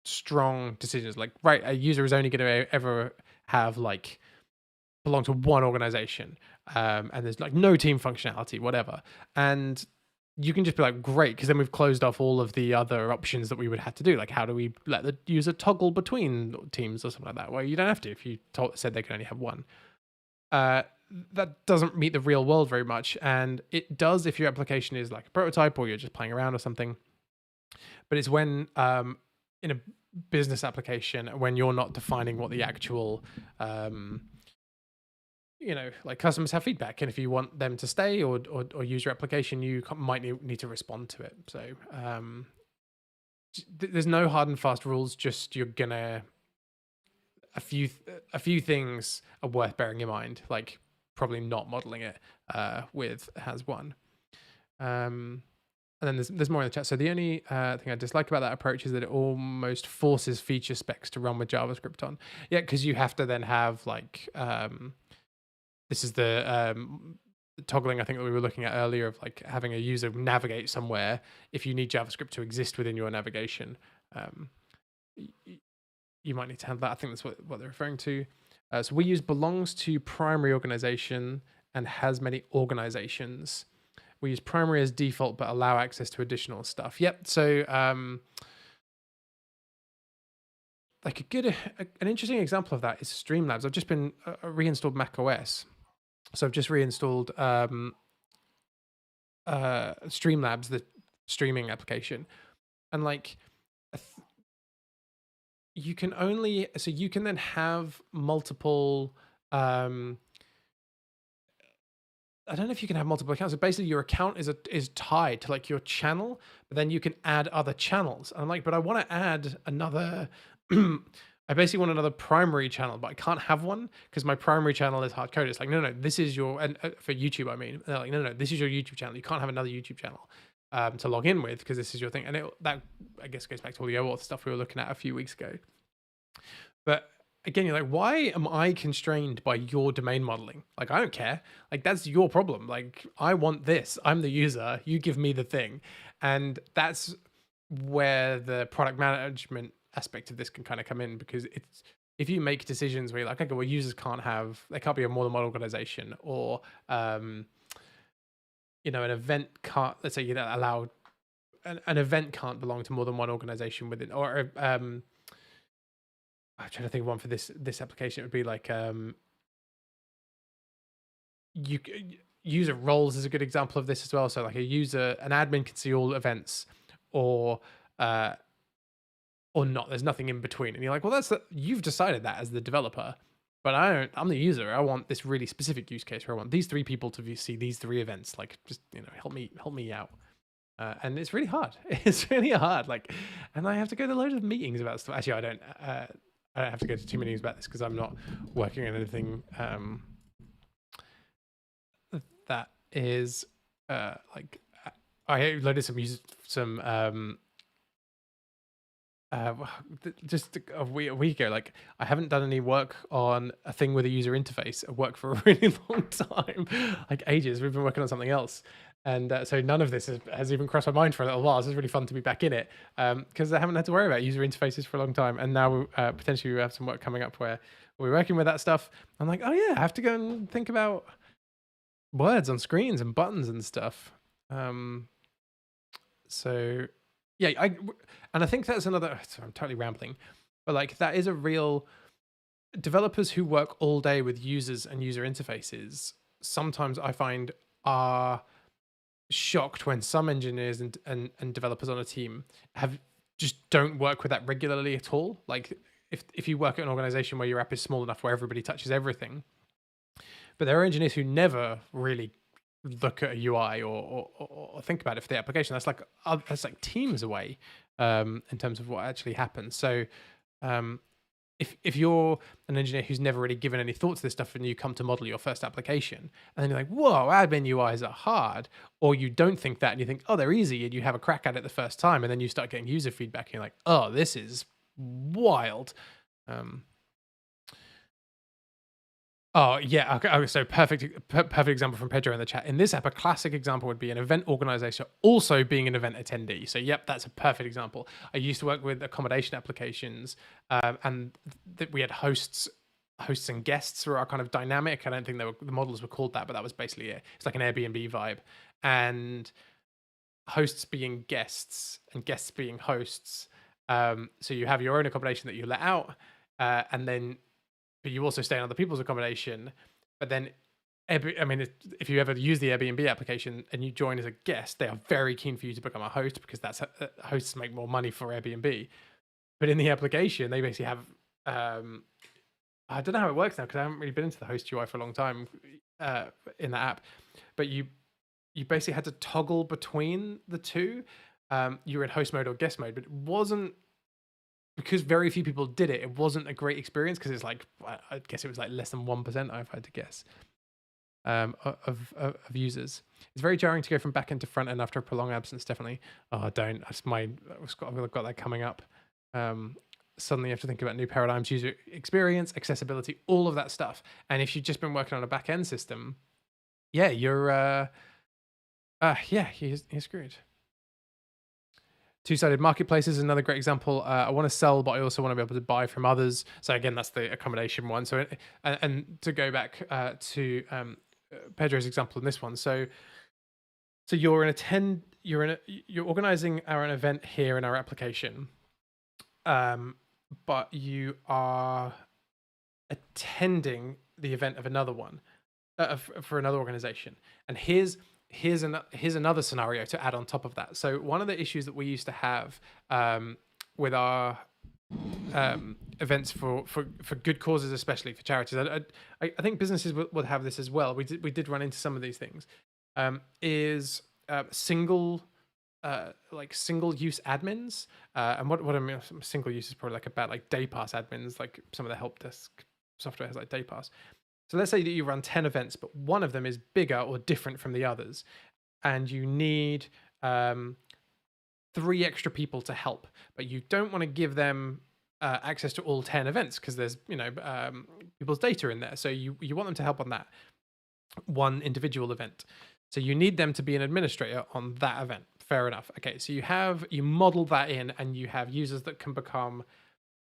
S1: strong decisions. Like, right, a user is only going to ever have like belong to one organization, and there's like no team functionality, whatever. And you can just be like, great, because then we've closed off all of the other options that we would have to do. Like, how do we let the user toggle between teams or something like that? Well, you don't have to if you said they can only have one. That doesn't meet the real world very much, and it does if your application is like a prototype or you're just playing around or something. But it's when in a business application, when you're not defining what the actual like customers have feedback, and if you want them to stay or use your application, you might need to respond to it. So there's no hard and fast rules, just you're gonna a few things are worth bearing in mind, like probably not modeling it with has one. And then there's more in the chat. So the only thing I dislike about that approach is that it almost forces feature specs to run with JavaScript on. Yeah, because you have to then have like this is the toggling I think that we were looking at earlier, of like having a user navigate somewhere. If you need JavaScript to exist within your navigation, you might need to have that. I think that's what they're referring to. So we use belongs to primary organization and has many organizations. We use primary as default, but allow access to additional stuff. Yep. So like an interesting example of that is Streamlabs. I've just been reinstalled macOS. So I've just reinstalled Streamlabs, the streaming application. And like, you can then have multiple, I don't know if you can have multiple accounts. So basically your account is tied to like your channel, but then you can add other channels. And I'm like, but I want to add another, I basically want another primary channel, but I can't have one because my primary channel is hard coded. It's like, no, this is your, and for YouTube, I mean, they're like, no, this is your YouTube channel. You can't have another YouTube channel to log in with, because this is your thing. And that, I guess, goes back to all the OAuth stuff we were looking at a few weeks ago. But again, you're like, why am I constrained by your domain modeling? Like, I don't care. Like, that's your problem. Like, I want this. I'm the user. You give me the thing. And that's where the product management aspect of this can kind of come in, because it's, if you make decisions where you're like, okay, well, users can't be a more than one organization, or, an event can't, let's say you don't allow, an event can't belong to more than one organization within, or, I'm trying to think of one for this application. It would be like user roles is a good example of this as well. So like an admin can see all events, or not. There's nothing in between, and you're like, well, you've decided that as the developer, but I'm the user. I want this really specific use case where I want these three people to see these three events. Like, just help me out. And it's really hard. It's really hard. Like, and I have to go to loads of meetings about stuff. Actually, I don't have to go to too many meetings about this because I'm not working on anything that is like, I loaded some just a week ago. Like, I haven't done any work on a thing with a user interface at work for a really long time, like ages. We've been working on something else. And so none of this has even crossed my mind for a little while. So it's really fun to be back in it, because I haven't had to worry about user interfaces for a long time. And now potentially we have some work coming up where we're working with that stuff. I'm like, oh yeah, I have to go and think about words on screens and buttons and stuff. So yeah, I think that's another, sorry, I'm totally rambling, but like, that is a real, developers who work all day with users and user interfaces, sometimes I find are shocked when some engineers and developers on a team don't work with that regularly at all. Like, if you work at an organization where your app is small enough where everybody touches everything, but there are engineers who never really look at a UI or think about it for the application. That's like teams away in terms of what actually happens. So if you're an engineer who's never really given any thought to this stuff and you come to model your first application and then you're like, whoa, admin UIs are hard, or you don't think that and you think, oh, they're easy, and you have a crack at it the first time and then you start getting user feedback and you're like, oh, this is wild. Oh yeah, okay, so perfect example from Pedro in the chat. In this app, a classic example would be an event organizer also being an event attendee. So yep, that's a perfect example. I used to work with accommodation applications, and we had hosts and guests were our kind of dynamic. I don't think the models were called that, but that was basically it. It's like an Airbnb vibe, and hosts being guests and guests being hosts. So you have your own accommodation that you let out, and then but you also stay in other people's accommodation. But then, if you ever use the Airbnb application and you join as a guest, they are very keen for you to become a host because that's hosts make more money for Airbnb. But in the application, they basically have, I don't know how it works now because I haven't really been into the host UI for a long time in that app. But you basically had to toggle between the two. You were in host mode or guest mode, but it wasn't, because very few people did it, it wasn't a great experience because it's like, I guess it was like less than 1%, I've had to guess, of users. It's very jarring to go from back end to front end after a prolonged absence, definitely. Oh, don't. I've got that coming up. Suddenly you have to think about new paradigms, user experience, accessibility, all of that stuff. And if you've just been working on a back end system, yeah, you're screwed. Two-sided marketplaces is another great example. I want to sell, but I also want to be able to buy from others. So again, that's the accommodation one. So, and to go back to Pedro's example in this one. So you're organizing an event here in our application, but you are attending the event of another one for another organization. And here's another scenario to add on top of that. So one of the issues that we used to have with our events for good causes, especially for charities, I think businesses would have this as well. We did run into some of these things. Is single use admins, and what I mean single use is probably like about like day pass admins, like some of the help desk software has like day pass. So let's say that you run 10 events, but one of them is bigger or different from the others, and you need 3 extra people to help, but you don't want to give them access to all 10 events because there's people's data in there. So you want them to help on that one individual event. So you need them to be an administrator on that event. Fair enough. Okay, so you model that in, and you have users that can become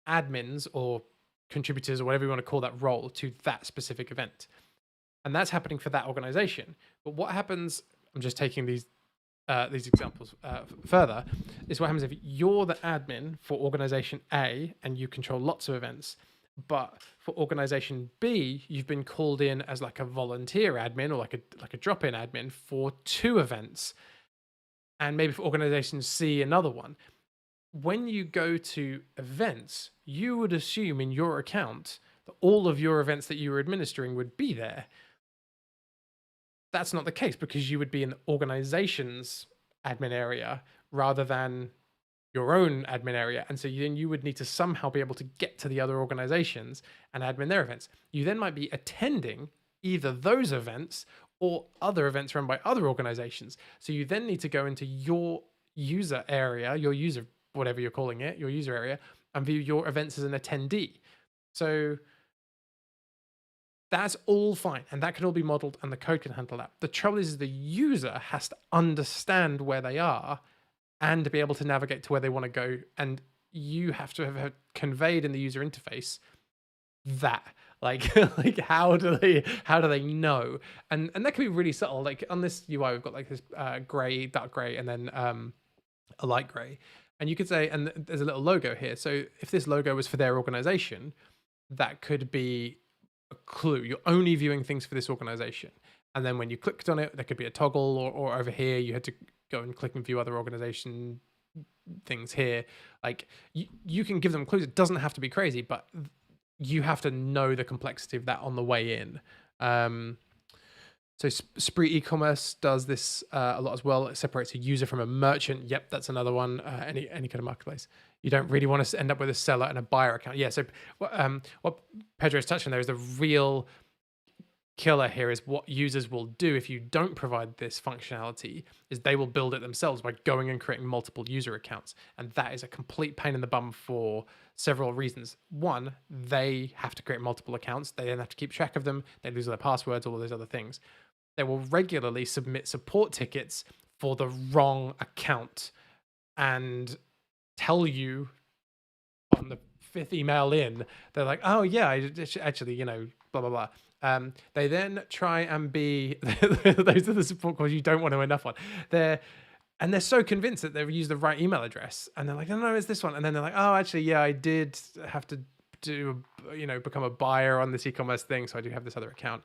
S1: admins or contributors or whatever you want to call that role to that specific event. And that's happening for that organization. But what happens, I'm just taking these examples further, is what happens if you're the admin for organization A and you control lots of events, but for organization B, you've been called in as like a volunteer admin or like a drop-in admin for 2 events, and maybe for organization C, another one. When you go to events, you would assume in your account that all of your events that you were administering would be there. That's not the case because you would be in the organization's admin area rather than your own admin area. And so then you would need to somehow be able to get to the other organizations and admin their events. You then might be attending either those events or other events run by other organizations. So you then need to go into your user area, your user, whatever you're calling it, your user area, and view your events as an attendee. So that's all fine, and that can all be modeled, and the code can handle that. The trouble is the user has to understand where they are and to be able to navigate to where they want to go, and you have to have conveyed in the user interface that, like how do they know? And that can be really subtle. Like on this UI, we've got like this gray, dark gray, and then a light gray. And you could say, and there's a little logo here. So if this logo was for their organization, that could be a clue. You're only viewing things for this organization. And then when you clicked on it, there could be a toggle, or over here, you had to go and click and view other organization things here. Like you can give them clues. It doesn't have to be crazy, but you have to know the complexity of that on the way in. So Spree e-commerce does this a lot as well. It separates a user from a merchant. Yep, that's another one. Any kind of marketplace. you don't really want to end up with a seller and a buyer account. Yeah. So what Pedro is touching there is the real killer here is what users will do if you don't provide this functionality is they will build it themselves by going and creating multiple user accounts. And that is a complete pain in the bum for several reasons. One, they have to create multiple accounts. They then have to keep track of them. They lose their passwords, all of those other things. They will regularly submit support tickets for the wrong account and tell you on the fifth email in, they're like, oh yeah, I actually, blah, blah, blah. They then try and be, those are the support calls you don't want to end up on. They're so convinced that they've used the right email address. And they're like, no, it's this one. And then they're like, oh, actually, yeah, I did have to become a buyer on this e-commerce thing. So I do have this other account.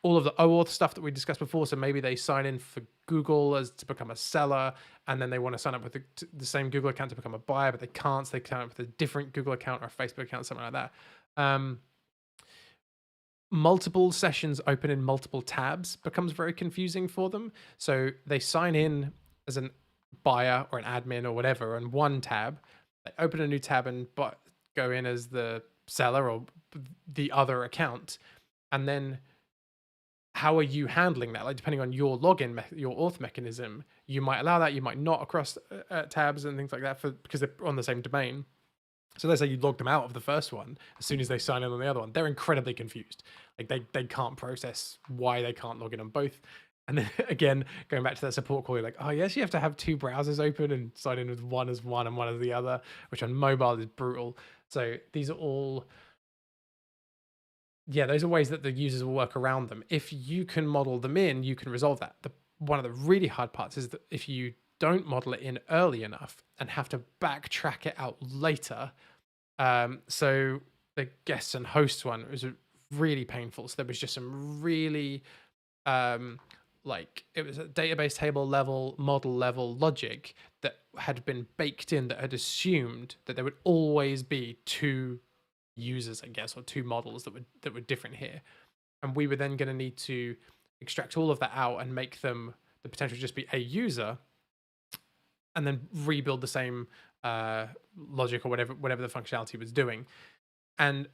S1: All of the OAuth stuff that we discussed before. So maybe they sign in for Google as to become a seller, and then they want to sign up with the same Google account to become a buyer, but they can't. So they sign up with a different Google account or a Facebook account, something like that. Multiple sessions open in multiple tabs becomes very confusing for them. So they sign in as a buyer or an admin or whatever on one tab. They open a new tab and go in as the seller or the other account, and then how are you handling that? Like, depending on your login, your auth mechanism, you might allow that, you might not across tabs and things like that because they're on the same domain. So let's say you log them out of the first one as soon as they sign in on the other one. They're incredibly confused. Like they can't process why they can't log in on both. And then again, going back to that support call, you're like, oh yes, you have to have two browsers open and sign in with one as one and one as the other, which on mobile is brutal. So these are all, yeah, those are ways that the users will work around them. If you can model them in, you can resolve that. One of the really hard parts is that if you don't model it in early enough and have to backtrack it out later, so the guests and hosts one was really painful. So there was just some really, it was a database table level, model level logic that had been baked in that had assumed that there would always be two users, I guess, or two models that were different here. And we were then going to need to extract all of that out and make them the potential to just be a user, and then rebuild the same logic or whatever the functionality was doing. And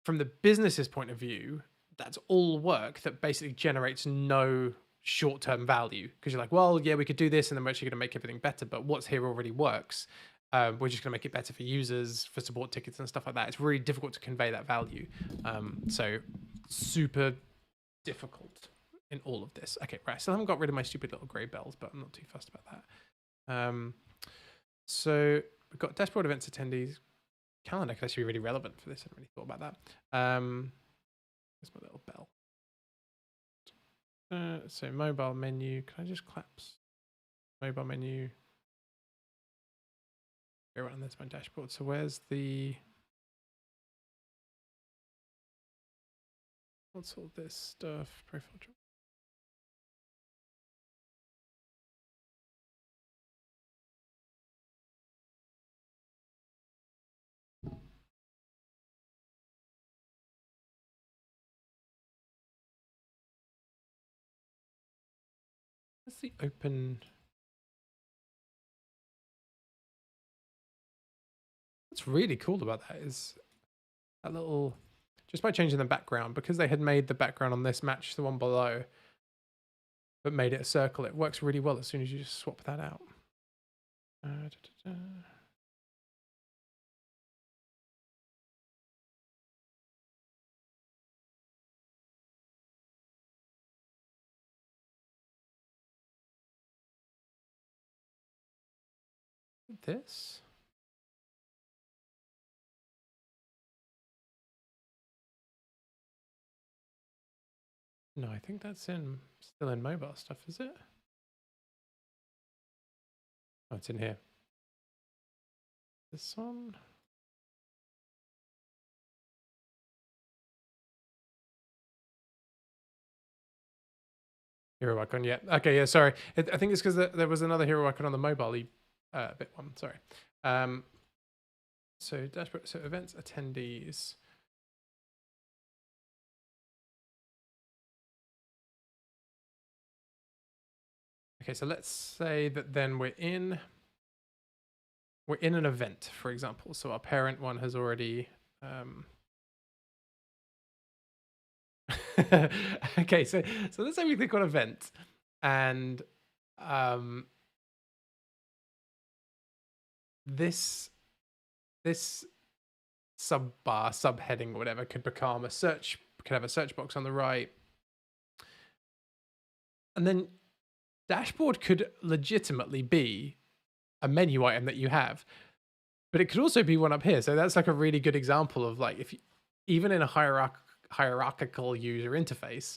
S1: from the business's point of view, that's all work that basically generates no short-term value, because you're like, well, yeah, we could do this and then we're actually going to make everything better, but what's here already works. We're just going to make it better for users, for support tickets and stuff like that. It's really difficult to convey that value. So super difficult in all of this. Okay, right. So I haven't got rid of my stupid little gray bells, but I'm not too fussed about that. So we've got dashboard events attendees. Calendar could actually be really relevant for this. I hadn't really thought about that. Where's my little bell? So mobile menu. Can I just collapse mobile menu? Right, and there's my dashboard. So where's what's all this stuff? Profile job. What's the open? What's really cool about that is that little, just by changing the background, because they had made the background on this match the one below, but made it a circle, it works really well as soon as you just swap that out. This? No, I think that's still in mobile stuff, is it? Oh, it's in here. This one? Hero icon, yeah. Okay, yeah, sorry. I think it's because there was another hero icon on the mobile bit one, sorry. So dashboard, so events attendees. Okay, so let's say that then we're in we're in an event, for example. So our parent one has already, okay, so let's say we click on event, and this subheading or whatever could become a search, could have a search box on the right, and then dashboard could legitimately be a menu item that you have, but it could also be one up here. So that's like a really good example of like, if you, even in a hierarchical user interface,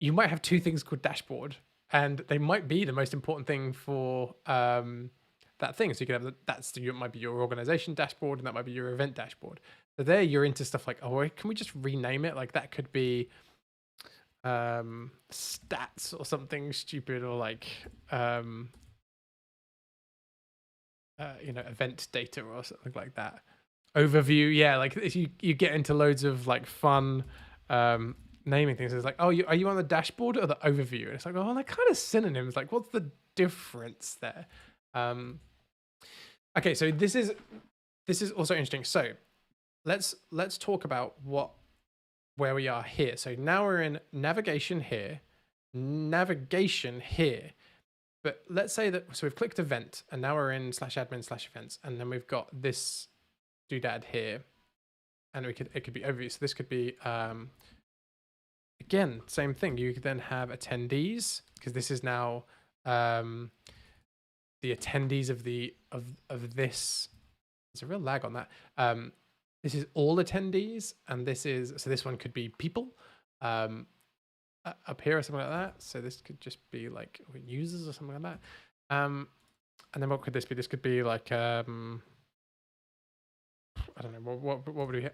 S1: you might have two things called dashboard, and they might be the most important thing for that thing. So you could have might be your organization dashboard, and that might be your event dashboard. So there you're into stuff like, oh, can we just rename it? Like that could be stats or something stupid, or like event data or something like that. Overview, yeah, like if you get into loads of like fun naming things. It's like, oh, are you on the dashboard or the overview? And it's like, oh, they're kind of synonyms. Like, what's the difference there? Okay, so this is also interesting. So let's talk about where we are here. So now we're in navigation here, but let's say that, so we've clicked event, and now we're in /admin/events, and then we've got this doodad here, and it could be overview. So this could be again, same thing. You could then have attendees, because this is now the attendees of this. There's a real lag on that. This is all attendees, and this one could be people up here or something like that. So this could just be like users or something like that. And then what could this be? This could be like I don't know, what would we have?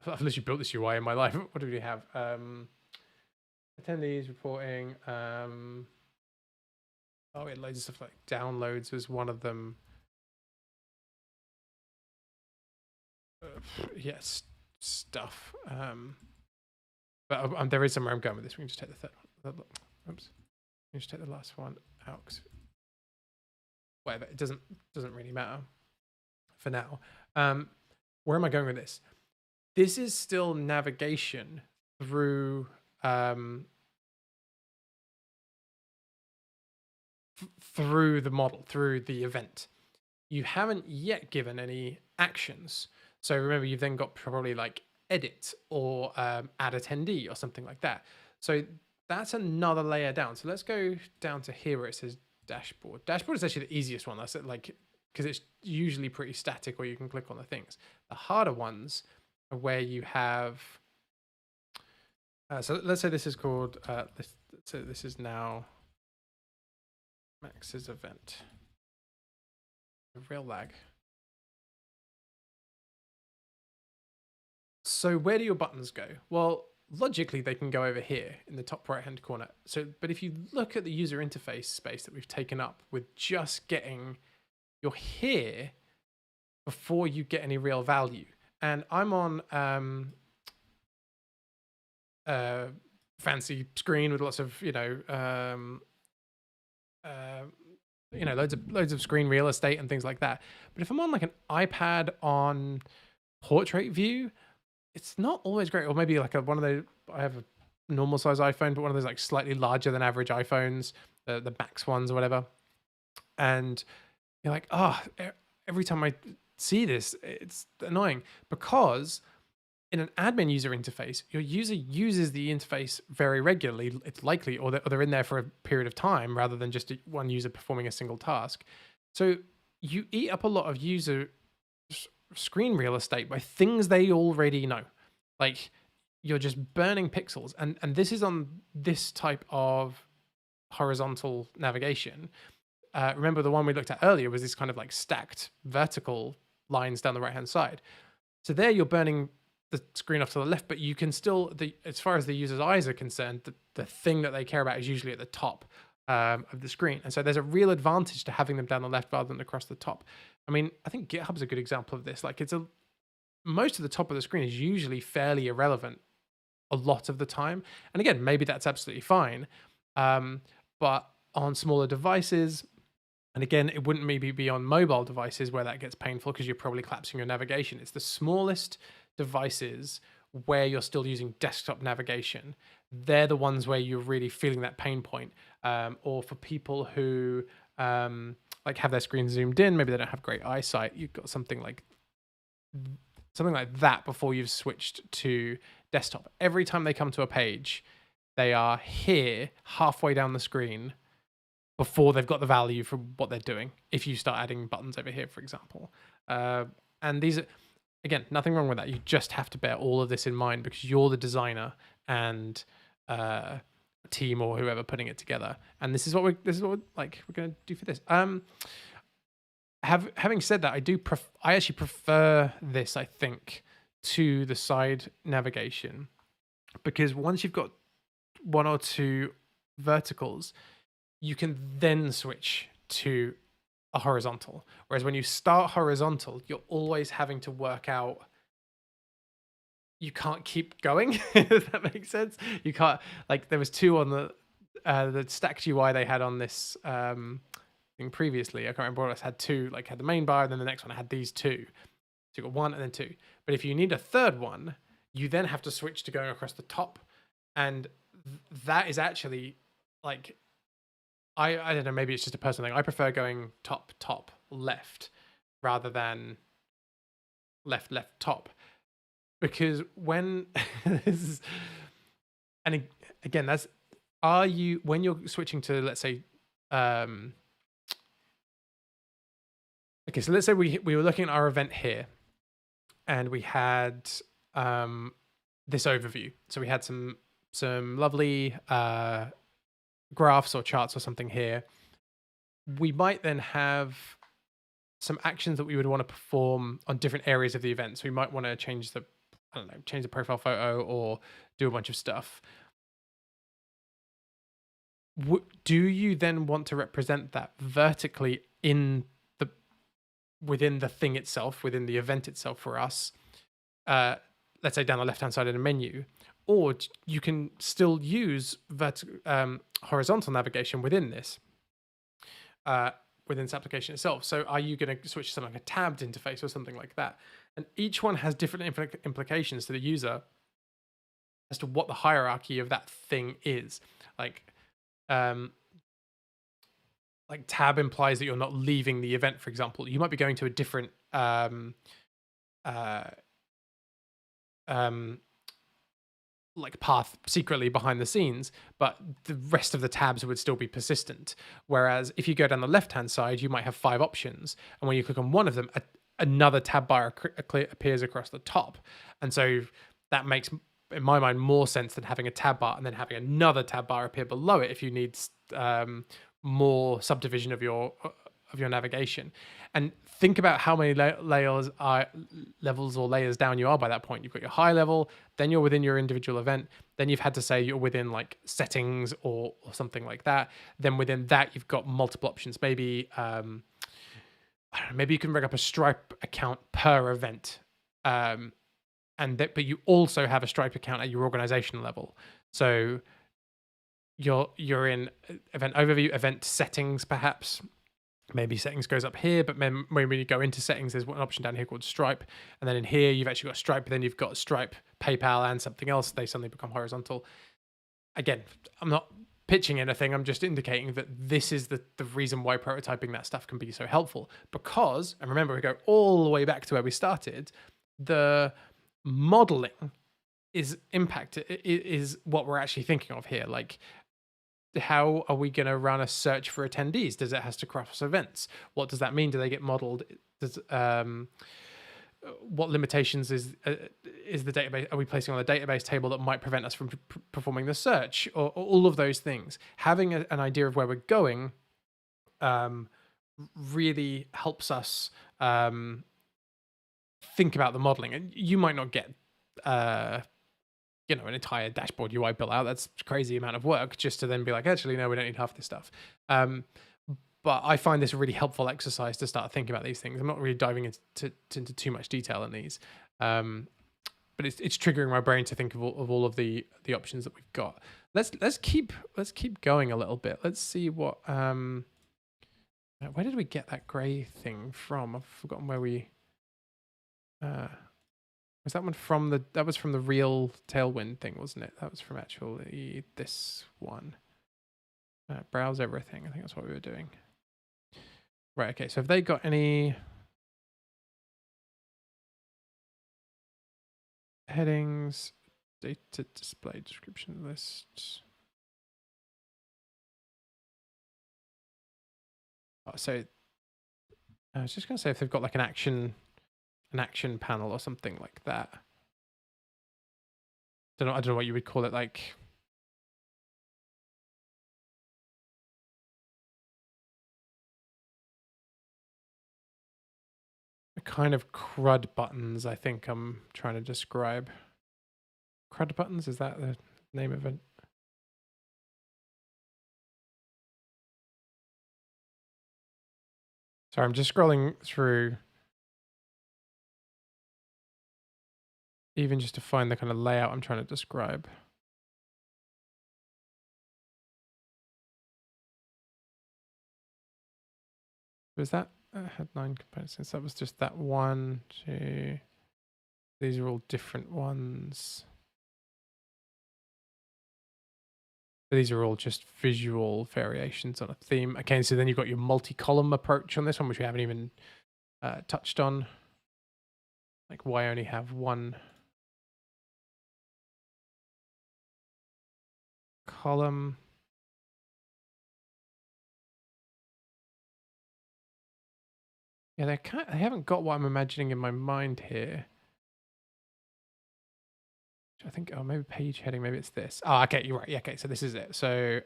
S1: I've literally built this UI in my life. What do we have? Attendees reporting. Oh, we had loads of stuff like downloads was one of them. Yes, stuff. But there is somewhere I'm going with this. We can just take the third one. Oops. We can just take the last one out. Whatever. It doesn't really matter for now. Where am I going with this? This is still navigation through through the model, through the event. You haven't yet given any actions. So remember, you've then got probably like edit or add attendee or something like that. So that's another layer down. So let's go down to here where it says dashboard. Dashboard is actually the easiest one. That's like, because it's usually pretty static where you can click on the things. The harder ones are where you have, so let's say this is called, so this is now Max's event. A real lag. So where do your buttons go? Well, logically they can go over here in the top right hand corner. So, but if you look at the user interface space that we've taken up with just getting, you're here before you get any real value. And I'm on fancy screen with lots of loads of screen real estate and things like that. But if I'm on like an iPad on portrait view, it's not always great. Or maybe like one of those, I have a normal size iPhone, but one of those like slightly larger than average iPhones, the Max ones or whatever. And you're like, oh, every time I see this, it's annoying, because in an admin user interface, your user uses the interface very regularly. It's likely, or they're in there for a period of time rather than just one user performing a single task. So you eat up a lot of user screen real estate by things they already know. Like, you're just burning pixels. And this is on this type of horizontal navigation. Remember the one we looked at earlier was this kind of like stacked vertical lines down the right hand side. So there you're burning the screen off to the left, but you can still, as far as the user's eyes are concerned, the thing that they care about is usually at the top of the screen. And so there's a real advantage to having them down the left rather than across the top. I mean, I think GitHub's a good example of this. Like, most of the top of the screen is usually fairly irrelevant a lot of the time. And again, maybe that's absolutely fine. But on smaller devices, And again, it wouldn't maybe be on mobile devices where that gets painful because you're probably collapsing your navigation. It's the smallest devices where you're still using desktop navigation. They're the ones where you're really feeling that pain point. Or for people who like have their screen zoomed in, maybe they don't have great eyesight. You've got something like that before you've switched to desktop. Every time they come to a page, they are here halfway down the screen before they've got the value for what they're doing. If you start adding buttons over here, for example. And these are, again, nothing wrong with that. You just have to bear all of this in mind because you're the designer and team or whoever putting it together. And this is what we're going to do for this. Having said that, I actually prefer this, I think, to the side navigation, because once you've got one or two verticals, you can then switch to a horizontal. Whereas when you start horizontal, you're always having to work out. You can't keep going. If that makes sense. You can't, like, there was two on the stacked UI they had on this thing previously. I can't remember what else had two. Like, had the main bar, and then the next one had these two. So you got one and then two. But if you need a third one, you then have to switch to going across the top, and that is actually like. I don't know, maybe it's just a personal thing. I prefer going top, left, rather than left, top. Because when and again, when you're switching to, let's say, okay, so let's say we were looking at our event here, and we had this overview. So we had some lovely graphs or charts or something here. We might then have some actions that we would want to perform on different areas of the event. So we might want to change the profile photo or do a bunch of stuff. Do you then want to represent that vertically within the thing itself, within the event itself for us? Let's say down the left-hand side of the menu, or you can still use horizontal navigation within this application itself. So are you going to switch to something like a tabbed interface or something like that? And each one has different implications to the user as to what the hierarchy of that thing is. Like tab implies that you're not leaving the event, for example. You might be going to a different like path secretly behind the scenes, but the rest of the tabs would still be persistent. Whereas if you go down the left-hand side, you might have 5 options. And when you click on one of them, another tab bar appears across the top. And so that makes, in my mind, more sense than having a tab bar and then having another tab bar appear below it if you need more subdivision of your navigation. And think about how many levels or layers down you are by that point. You've got your high level, then you're within your individual event, then you've had to say you're within like settings or something like that. Then within that, you've got multiple options. Maybe I don't know, maybe you can rig up a Stripe account per event, but you also have a Stripe account at your organization level. So you're in event overview, event settings, perhaps. Maybe settings goes up here, but when you go into settings, there's one option down here called Stripe. And then in here, you've actually got Stripe, but then you've got Stripe, PayPal, and something else. They suddenly become horizontal. Again, I'm not pitching anything. I'm just indicating that this is the reason why prototyping that stuff can be so helpful. Because, and remember, we go all the way back to where we started, the modeling is what we're actually thinking of here. Like, how are we going to run a search for attendees? Does it has to cross events? What does that mean? Do they get modeled? What limitations is the database? Are we placing on the database table that might prevent us from performing the search? Or all of those things. Having an idea of where we're going really helps us think about the modeling. And you might not get an entire dashboard UI built out. That's a crazy amount of work just to then be like, actually, no, we don't need half this stuff. But I find this a really helpful exercise to start thinking about these things. I'm not really diving into too much detail in these, but it's triggering my brain to think of all of the options that we've got. Let's keep going a little bit. Let's see what Where did we get that gray thing from? I've forgotten where we... was that one from the... That was from the real Tailwind thing, wasn't it? That was from actually this one. Browse everything. I think that's what we were doing. Right, okay. So have they got any... headings, data display, description lists. Oh, so I was just going to say if they've got like an action panel or something like that. I don't know what you would call it, like a kind of CRUD buttons. I think I'm trying to describe. CRUD buttons, is that the name of it? Sorry, I'm just scrolling through even just to find the kind of layout I'm trying to describe. Was that had 9 components? Since that was just that 1, 2. These are all different ones. These are all just visual variations on a theme. Okay, so then you've got your multi-column approach on this one, which we haven't even touched on. Like why only have one column? Yeah, they haven't got what I'm imagining in my mind here. I think, oh, maybe page heading, maybe it's this. Oh, okay, you're right. Yeah, okay, so this is it. So,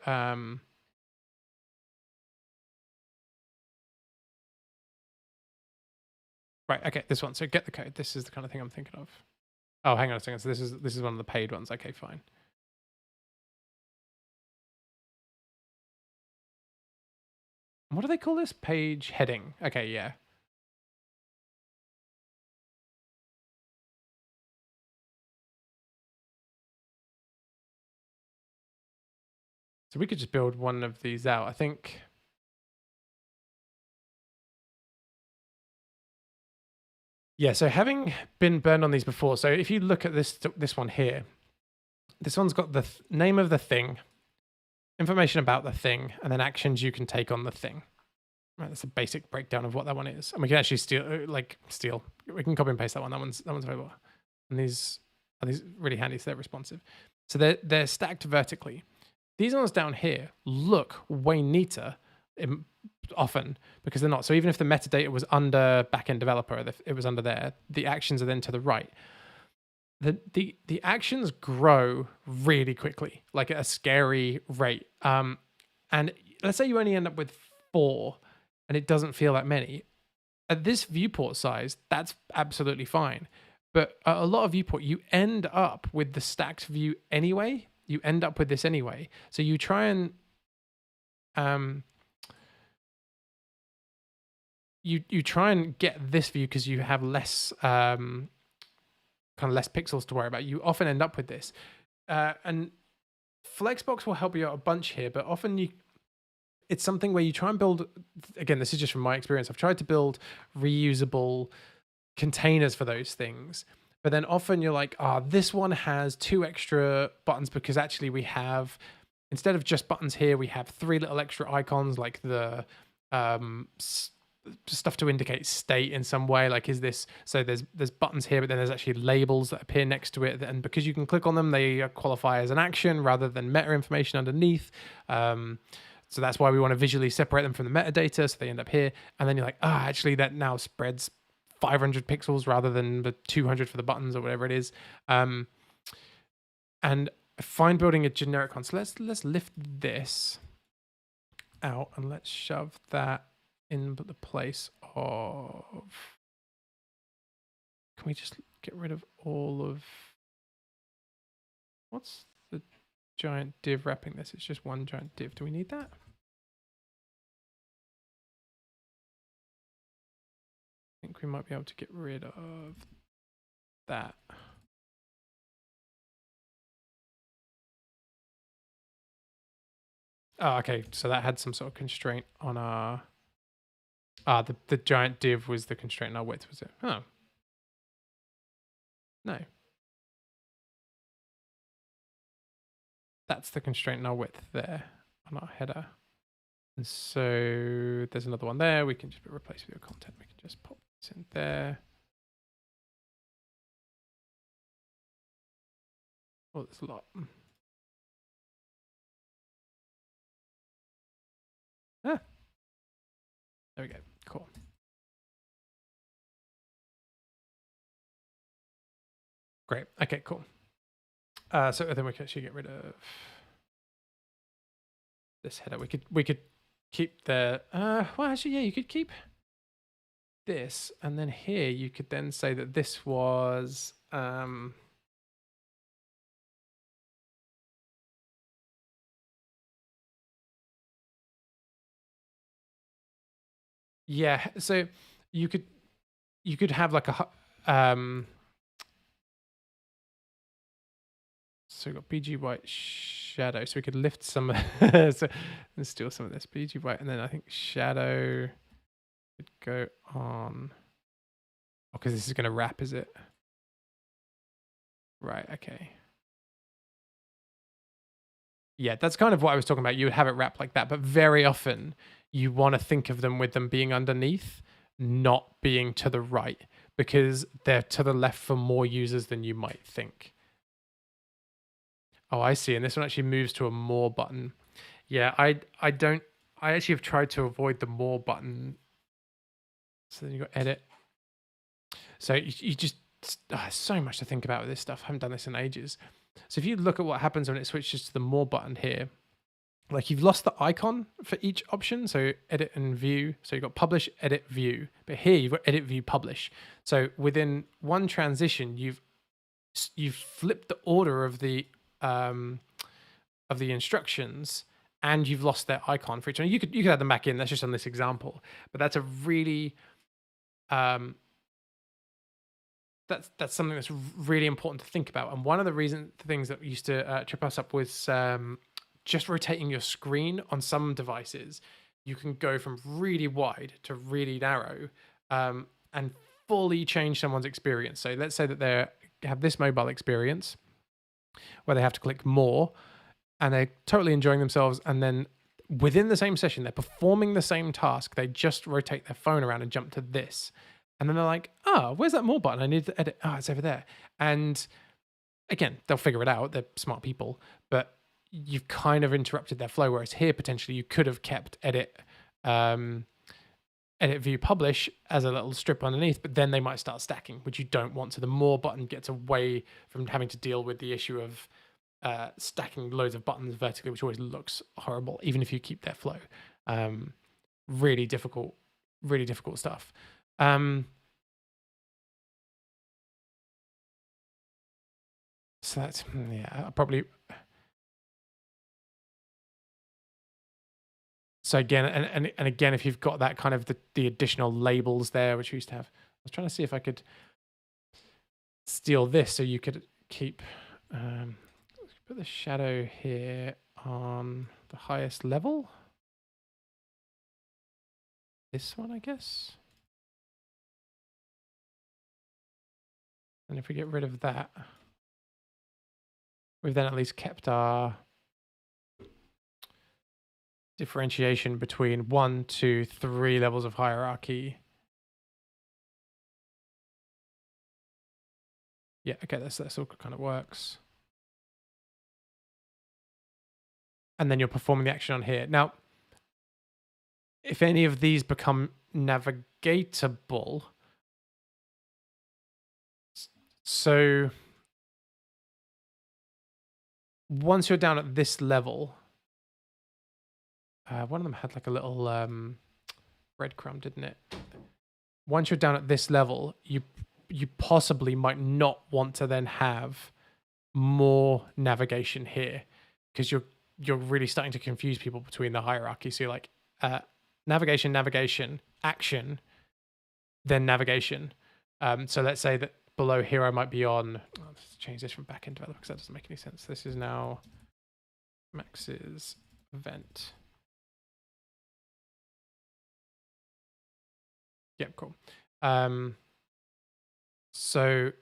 S1: right, okay, this one. So get the code. This is the kind of thing I'm thinking of. Oh, hang on a second. So this is one of the paid ones. Okay, fine. What do they call this? Page heading. Okay, yeah. So we could just build one of these out. I think. Yeah, so having been burned on these before, so if you look at this one here, this one's got the name of the thing, information about the thing, and then actions you can take on the thing. Right, that's a basic breakdown of what that one is. And we can actually steal. We can copy and paste that one. That one's available. And these are really handy, so they're responsive. So they're stacked vertically. These ones down here look way neater often because they're not. So even if the metadata was under backend developer, it was under there, the actions are then to the right. The actions grow really quickly, like at a scary rate. And let's say you only end up with 4 and it doesn't feel that many. At this viewport size, that's absolutely fine. But at a lot of viewport, you end up with the stacked view anyway. You end up with this anyway. So you try and you try and get this view because you have less kind of less pixels to worry about. You often end up with this. And Flexbox will help you out a bunch here, but often it's something where you try and build, again, this is just from my experience. I've tried to build reusable containers for those things, but then often you're like, this one has 2 extra buttons because actually we have, instead of just buttons here, we have 3 little extra icons like the stuff to indicate state in some way. Like, is this, so there's buttons here, but then there's actually labels that appear next to it, and because you can click on them, they qualify as an action rather than meta information underneath. So that's why we want to visually separate them from the metadata, so they end up here. And then you're like, actually that now spreads 500 pixels rather than the 200 for the buttons or whatever it is. And fine building a generic one. So let's lift this out and let's shove that in the place of, can we just get rid of all of, what's the giant div wrapping this? It's just one giant div. Do we need that? I think we might be able to get rid of that. Oh, okay. So that had some sort of constraint on our The giant div was the constraint null width, was it? Oh. No. That's the constraint null width there on our header. And so there's another one there. We can just replace with your content. We can just pop this in there. Oh, there's a lot. Ah. There we go. Cool. Great. Okay, cool. So then we can actually get rid of this header. We could keep the well, actually, yeah, you could keep this, and then here you could then say that this was yeah, so you could have like a so we've got BG white shadow, so we could lift some so and steal some of this BG white, and then I think shadow could go on. Oh, because this is going to wrap, is it? Right, okay. Yeah, that's kind of what I was talking about. You would have it wrap like that, but very often you want to think of them with them being underneath, not being to the right, because they're to the left for more users than you might think. Oh, I see. And this one actually moves to a more button. Yeah, I actually have tried to avoid the more button. So then you got edit. So you just, so much to think about with this stuff. I haven't done this in ages. So if you look at what happens when it switches to the more button here, like you've lost the icon for each option. So edit and view. So you've got publish, edit, view. But here you've got edit, view, publish. So within one transition, you've flipped the order of the instructions, and you've lost their icon for each one. You could add them back in. That's just on this example. But that's a really that's something that's really important to think about. And one of the things that used to trip us up was just rotating your screen on some devices. You can go from really wide to really narrow and fully change someone's experience. So let's say that they have this mobile experience where they have to click more and they're totally enjoying themselves. And then within the same session, they're performing the same task. They just rotate their phone around and jump to this. And then they're like, oh, where's that more button? I need to edit. Oh, it's over there. And again, they'll figure it out. They're smart people. But you've kind of interrupted their flow. Whereas here, potentially, you could have kept edit, view, publish as a little strip underneath. But then they might start stacking, which you don't want. So the more button gets away from having to deal with the issue of stacking loads of buttons vertically, which always looks horrible, even if you keep their flow. Really difficult stuff. So that's, yeah, probably. So again, and again, if you've got that kind of the additional labels there, which we used to have, I was trying to see if I could steal this so you could keep, put the shadow here on the highest level. This one, I guess. And if we get rid of that, we've then at least kept our differentiation between 1, 2, 3 levels of hierarchy. Yeah, okay, that's all kind of works. And then you're performing the action on here. Now, if any of these become navigatable, so once you're down at this level, one of them had like a little breadcrumb, didn't it? Once you're down at this level, you possibly might not want to then have more navigation here, because you're really starting to confuse people between the hierarchy. So you're like navigation, action, then navigation. So let's say that below here I might be on, let's change this from backend developer because that doesn't make any sense. This is now Max's event. Yep, cool. So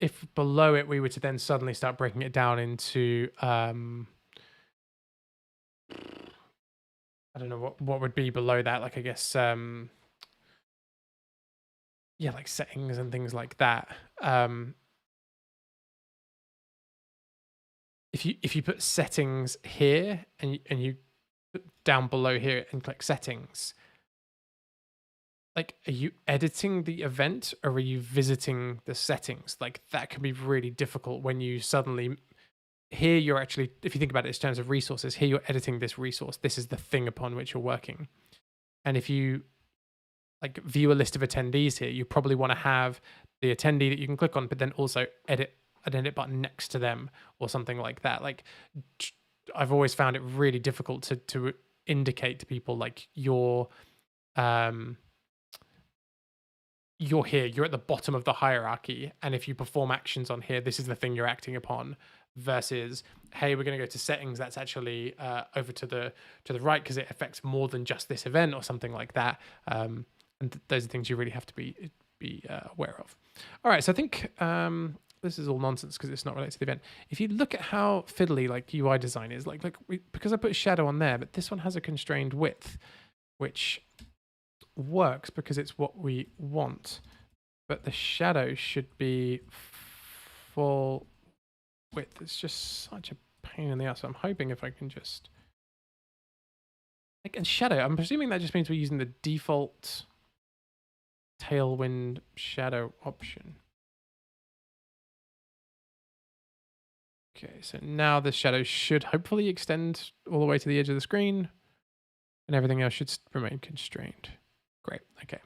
S1: if below it, we were to then suddenly start breaking it down into, I don't know what would be below that. Like, I guess, yeah, like settings and things like that. If you put settings here and you put down below here and click settings, like, are you editing the event or are you visiting the settings? Like, that can be really difficult when you suddenly, here you're actually, if you think about it in terms of resources, here you're editing this resource. This is the thing upon which you're working. And if you like view a list of attendees here, you probably want to have the attendee that you can click on, but then also an edit button next to them or something like that. Like, I've always found it really difficult to indicate to people like you're here, you're at the bottom of the hierarchy, and if you perform actions on here, this is the thing you're acting upon, versus, hey, we're going to go to settings, that's actually over to the right because it affects more than just this event or something like that. And those are things you really have to be aware of. All right, so I think this is all nonsense because it's not related to the event. If you look at how fiddly like UI design is, because I put a shadow on there, but this one has a constrained width, which works because it's what we want, but the shadow should be full width. It's just such a pain in the ass. So I'm hoping if I can just and shadow, I'm presuming that just means we're using the default tailwind shadow option. Okay, so now the shadow should hopefully extend all the way to the edge of the screen and everything else should remain constrained. Great, okay.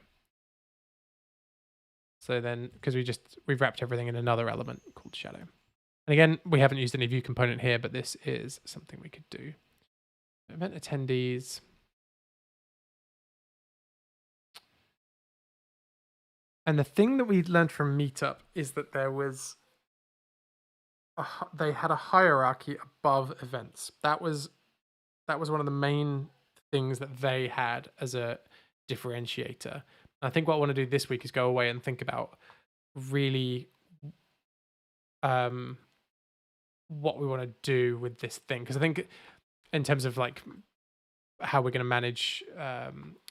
S1: So then, because we've wrapped everything in another element called shadow. And again, we haven't used any view component here, but this is something we could do. Event attendees. And the thing that we learned from Meetup is that there was, they had a hierarchy above events. That was one of the main things that they had as a differentiator. And I think what I want to do this week is go away and think about really what we want to do with this thing. Because I think in terms of like how we're going to manage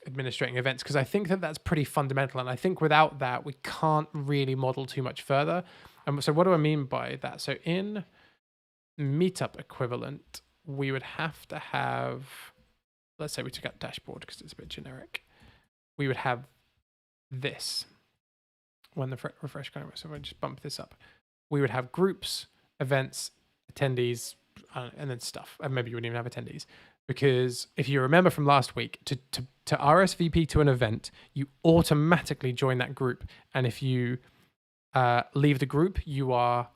S1: administrating events, because I think that that's pretty fundamental. And I think without that, we can't really model too much further. So what do I mean by that? So in Meetup equivalent, we would have to have, let's say we took out dashboard because it's a bit generic. We would have this when the refresh kind of, so if I just bump this up, we would have groups, events, attendees, and then stuff. And maybe you wouldn't even have attendees. Because if you remember from last week, to RSVP to an event, you automatically join that group. And if you leave the group, you are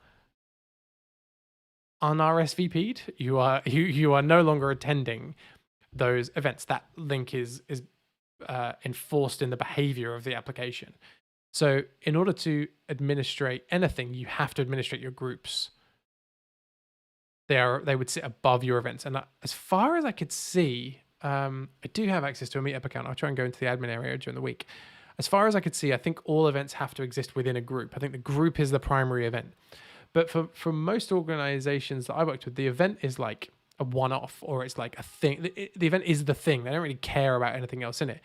S1: un-RSVP'd. You are no longer attending those events. That link is enforced in the behavior of the application. So in order to administrate anything, you have to administrate your groups. They would sit above your events. And as far as I could see, I do have access to a Meetup account. I'll try and go into the admin area during the week. As far as I could see, I think all events have to exist within a group. I think the group is the primary event. But for most organizations that I worked with, the event is like a one-off, or it's like a thing. The event is the thing. They don't really care about anything else in it.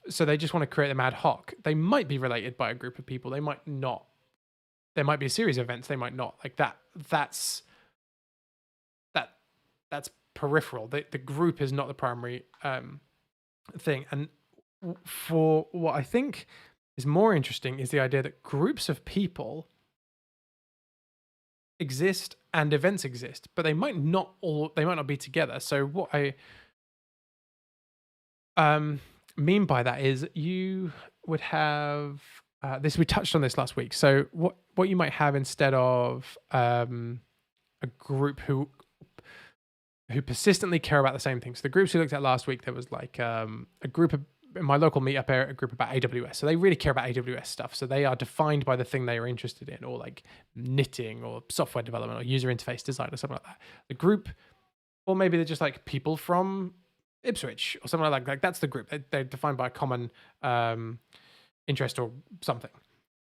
S1: So they just want to create them ad hoc. They might be related by a group of people. They might not. There might be a series of events. They might not. Like that. That's peripheral. The group is not the primary thing. And for what I think is more interesting is the idea that groups of people exist and events exist, but they might not be together. So what I mean by that is you would have this. We touched on this last week. So what you might have instead of a group who persistently care about the same things. So the groups we looked at last week, there was like a group of, in my local meetup area, a group about AWS. So they really care about AWS stuff. So they are defined by the thing they are interested in, or like knitting or software development or user interface design or something like that. The group, or maybe they're just like people from Ipswich or something like that. Like that's the group. They're defined by a common interest or something.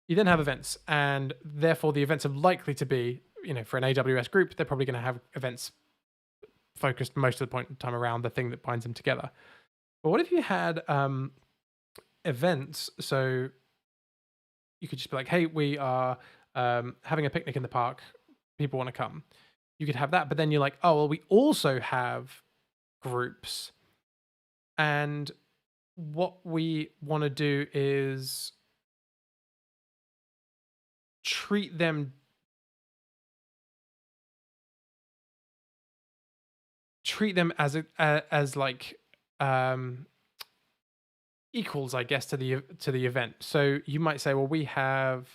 S1: You then have events, and therefore the events are likely to be, for an AWS group, they're probably going to have events focused most of the point in time around the thing that binds them together. But what if you had events? So you could just be like, hey, we are having a picnic in the park. People want to come. You could have that, but then you're like, oh, well, we also have groups. And what we want to do is treat them as like equals, I guess, to the event. So you might say, well, we have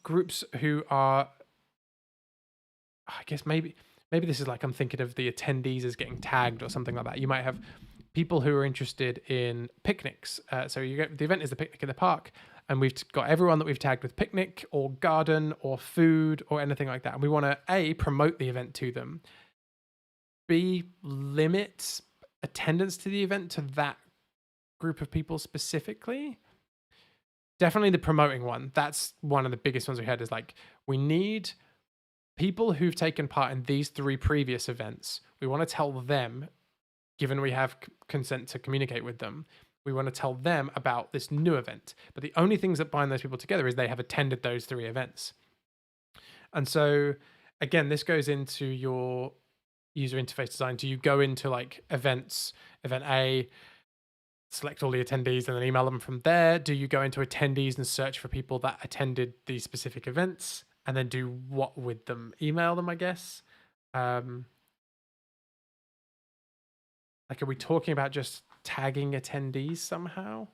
S1: groups who are, I guess maybe this is like, I'm thinking of the attendees as getting tagged or something like that. You might have people who are interested in picnics. So the event is the picnic in the park, and we've got everyone that we've tagged with picnic or garden or food or anything like that. And we want to A, promote the event to them, B, limit attendance to the event to that group of people specifically. Definitely the promoting one. That's one of the biggest ones we had, is like, we need people who've taken part in these 3 previous events. We want to tell them, given we have consent to communicate with them, we want to tell them about this new event. But the only things that bind those people together is they have attended those 3 events. And so, again, this goes into your user interface design. Do you go into like events, event A, select all the attendees and then email them from there? Do you go into attendees and search for people that attended these specific events and then do what with them? Email them, I guess. Like, are we talking about just tagging attendees somehow?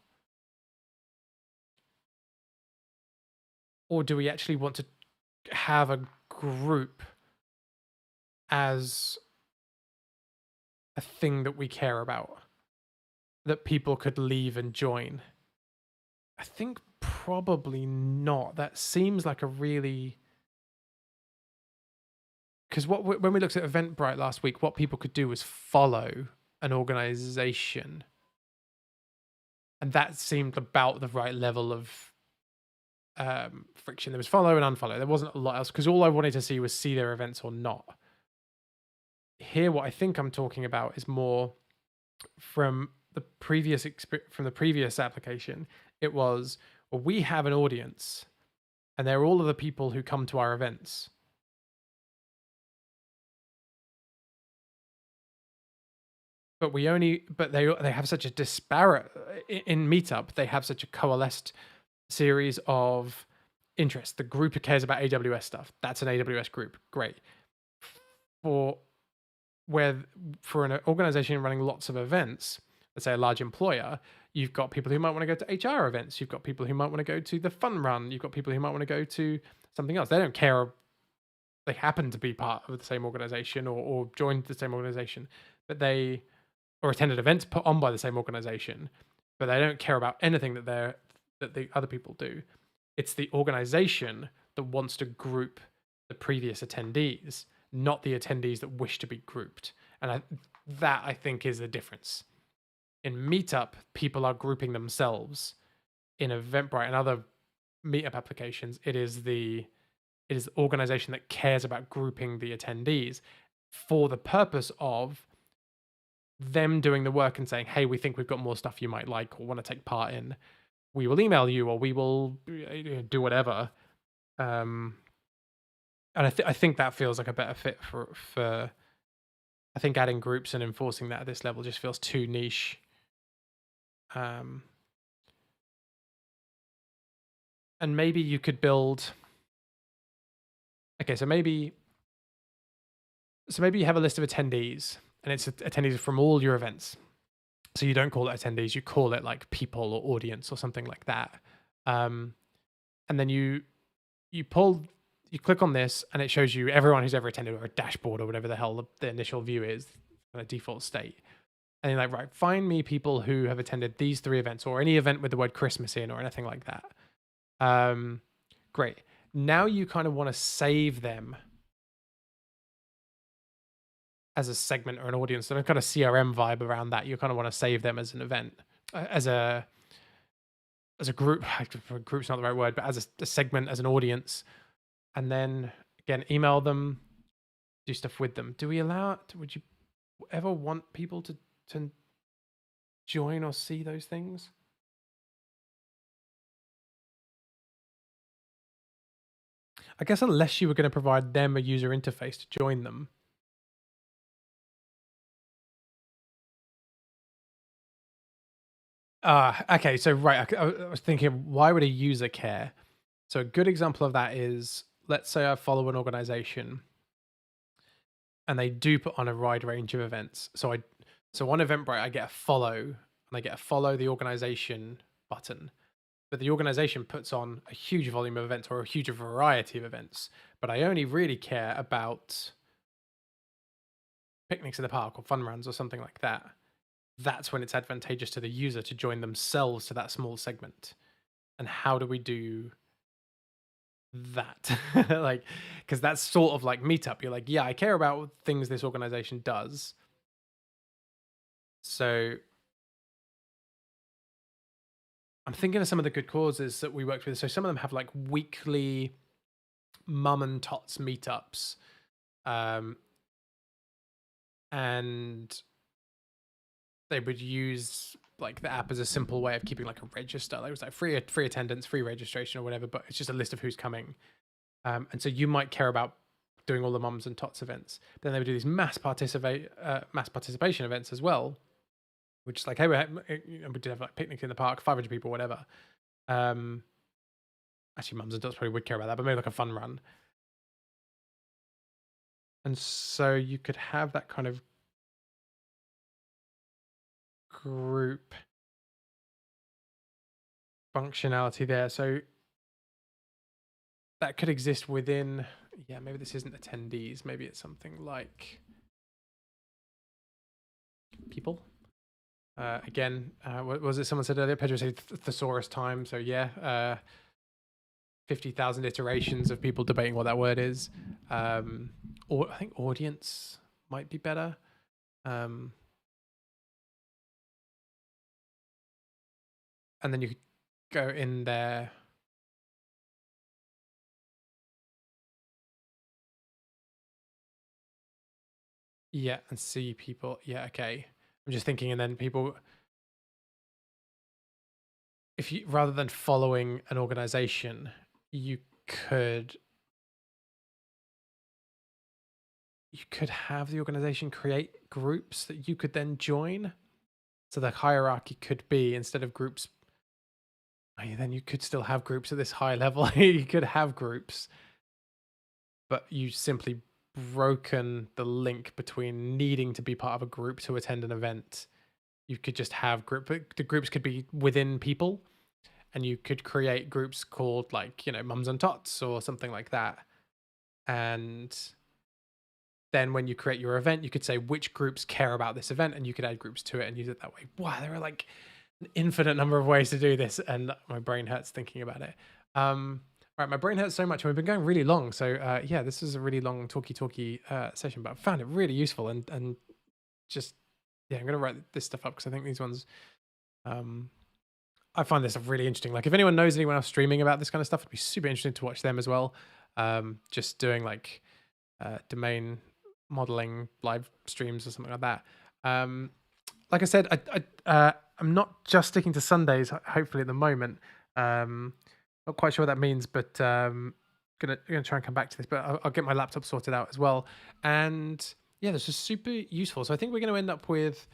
S1: Or do we actually want to have a group as a thing that we care about, that people could leave and join? I think probably not. That seems like a really... Because when we looked at Eventbrite last week, what people could do was follow an organization. And that seemed about the right level of friction. There was follow and unfollow. There wasn't a lot else, because all I wanted to see was see their events or not. Here, what I think I'm talking about is more from the previous application. It was, well, we have an audience, and they're all of the people who come to our events. But they have such a disparate, in Meetup, they have such a coalesced series of interests. The group who cares about AWS stuff, that's an AWS group. Great. For an organization running lots of events, let's say a large employer, you've got people who might want to go to HR events. You've got people who might want to go to the fun run. You've got people who might want to go to something else. They don't care. They happen to be part of the same organization or joined the same organization, but or attended events put on by the same organization, but they don't care about anything that the other people do. It's the organization that wants to group the previous attendees, not the attendees that wish to be grouped. And that I think is the difference. In Meetup, people are grouping themselves. In Eventbrite and other Meetup applications, it is the organization that cares about grouping the attendees for the purpose of them doing the work and saying, hey, we think we've got more stuff you might like or want to take part in. We will email you, or we will do whatever. And I think that feels like a better fit for I think adding groups and enforcing that at this level just feels too niche. And maybe you could build... Okay, so maybe you have a list of attendees, and it's attendees from all your events. So you don't call it attendees, you call it like people or audience or something like that. And then you click on this, and it shows you everyone who's ever attended, or a dashboard or whatever the hell the initial view is, kind of default state. And you're like, right, find me people who have attended these 3 events, or any event with the word Christmas in, or anything like that. Great. Now you kind of want to save them as a segment or an audience, and a kind of CRM vibe around that. You kind of want to save them as an event, as a group. Group's not the right word, but as a segment, as an audience, and then again email them, do stuff with them. Do we allow? Would you ever want people to join or see those things? I guess unless you were going to provide them a user interface to join them. Okay, so right, I was thinking, why would a user care? So a good example of that is, let's say I follow an organization and they do put on a wide range of events. So on Eventbrite, I get a follow, and I get a follow the organization button. But the organization puts on a huge volume of events or a huge variety of events. But I only really care about picnics in the park or fun runs or something like that. That's when it's advantageous to the user to join themselves to that small segment. And how do we do that? Like, because that's sort of like Meetup. You're like, yeah, I care about things this organization does. So I'm thinking of some of the good causes that we worked with. So some of them have like weekly mum and tots meetups. And they would use like the app as a simple way of keeping like a register. Like it was like free attendance, free registration or whatever, but it's just a list of who's coming. And so you might care about doing all the mums and tots events. But then they would do these mass participation events as well, which is like, hey, we did have like picnic in the park, 500 people, whatever. Actually, mums and tots probably would care about that, but maybe like a fun run. And so you could have that kind of group functionality there. So that could exist within, yeah, maybe this isn't attendees. Maybe it's something like people. Again, what was it someone said earlier? Pedro said thesaurus time. So yeah, 50,000 iterations of people debating what that word is. Or I think audience might be better. And then you could go in there. Yeah, and see people. Yeah, okay. I'm just thinking, and then people, if you, rather than following an organization, you could have the organization create groups that you could then join. So the hierarchy could be, instead of groups, then you could still have groups at this high level. You could have groups, but you simply broken the link between needing to be part of a group to attend an event. You could just have the groups could be within people, and you could create groups called like, mums and tots or something like that. And then when you create your event, you could say which groups care about this event, and you could add groups to it and use it that way. Wow, there are like an infinite number of ways to do this, and my brain hurts thinking about it. Right, my brain hurts so much, and we've been going really long. So yeah, this is a really long talky session, but I found it really useful, and just, yeah, I'm gonna write this stuff up because I think these ones, I find this stuff really interesting. Like if anyone knows anyone else streaming about this kind of stuff, it'd be super interesting to watch them as well. Just doing like domain modeling live streams or something like that. Like I said, I'm not just sticking to Sundays, hopefully at the moment. Not quite sure what that means, but gonna try and come back to this. But I'll get my laptop sorted out as well. And yeah, this is super useful. So I think we're going to end up with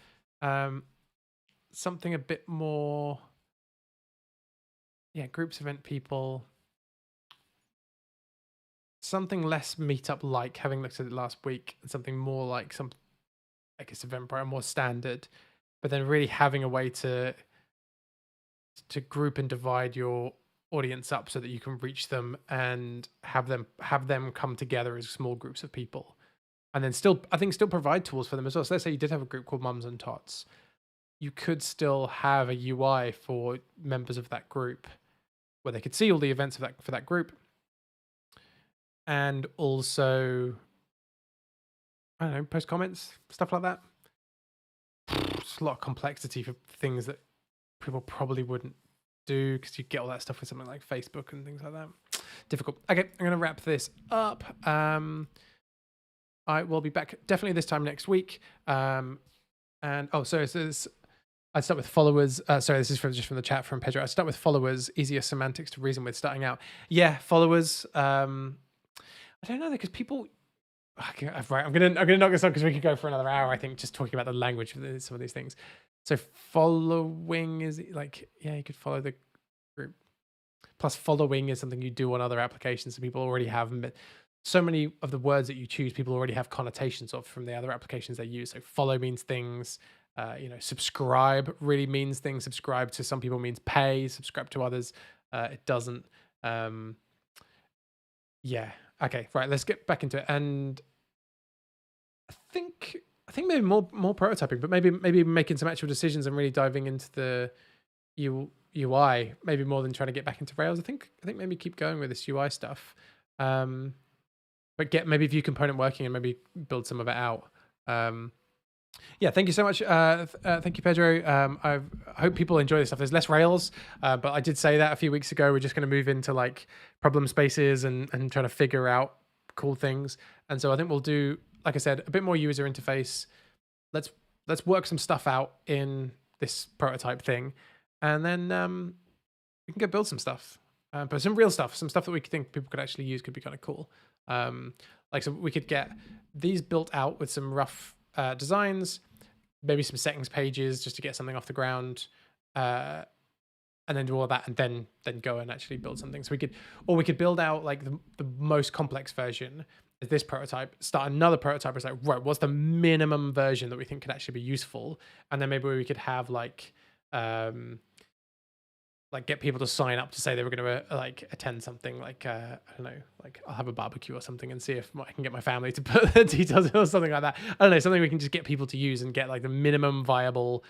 S1: something a bit more, yeah, groups, event people, something less meetup like, having looked at it last week, and something more like some, I guess, Eventbrite, more standard, but then really having a way to group and divide your audience up so that you can reach them and have them come together as small groups of people, and then still provide tools for them as well. So let's say you did have a group called Mums and Tots, you could still have a UI for members of that group where they could see all the events of for that group. And also, I don't know, post comments, stuff like that. It's a lot of complexity for things that people probably wouldn't do because you get all that stuff with something like Facebook and things like that. Difficult. Okay, I'm going to wrap this up. I will be back definitely this time next week. And sorry, so I start with followers. Sorry, this is just from the chat from Pedro. I start with followers, easier semantics to reason with starting out. Yeah, followers. I don't know, because people. Okay, right, I'm gonna knock this on because we could go for another hour. I think just talking about the language of some of these things. So following is like, yeah, you could follow the group. Plus, following is something you do on other applications, so people already have so many of the words that you choose. People already have connotations of from the other applications they use. So follow means things. Subscribe really means things. Subscribe to some people means pay. Subscribe to others, it doesn't. Yeah. Okay. Right. Let's get back into it. And I think maybe more prototyping, but maybe making some actual decisions and really diving into the UI, maybe more than trying to get back into Rails. I think maybe keep going with this UI stuff, but get maybe view component working and maybe build some of it out. Yeah, thank you so much. Thank you, Pedro. I hope people enjoy this stuff. There's less Rails, but I did say that a few weeks ago. We're just going to move into like problem spaces and trying to figure out cool things. And so I think we'll do, like I said, a bit more user interface. Let's work some stuff out in this prototype thing, and then we can go build some stuff. But some real stuff, some stuff that we think people could actually use could be kind of cool. So we could get these built out with some rough designs, maybe some settings pages just to get something off the ground, and then do all that, and then go and actually build something. So we could build out like the most complex version of this prototype, start another prototype. It's like, right, what's the minimum version that we think could actually be useful, and then maybe we could have like get people to sign up to say they were going to like attend something like I don't know, like I'll have a barbecue or something and see if I can get my family to put the details in or something like that. I don't know, something we can just get people to use and get like the minimum viable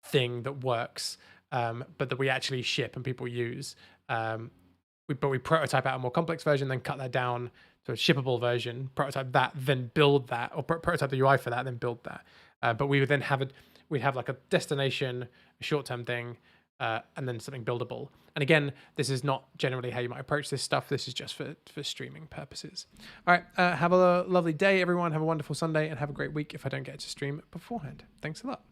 S1: thing that works, but that we actually ship and people use. But we prototype out a more complex version, then cut that down to a shippable version, prototype that, then build that, or prototype the UI for that, then build that. But we would then we'd have like a destination, a short-term thing, and then something buildable. And again, this is not generally how you might approach this stuff. This is just for streaming purposes. All right, have a lovely day, everyone. Have a wonderful Sunday, and have a great week if I don't get to stream beforehand. Thanks a lot.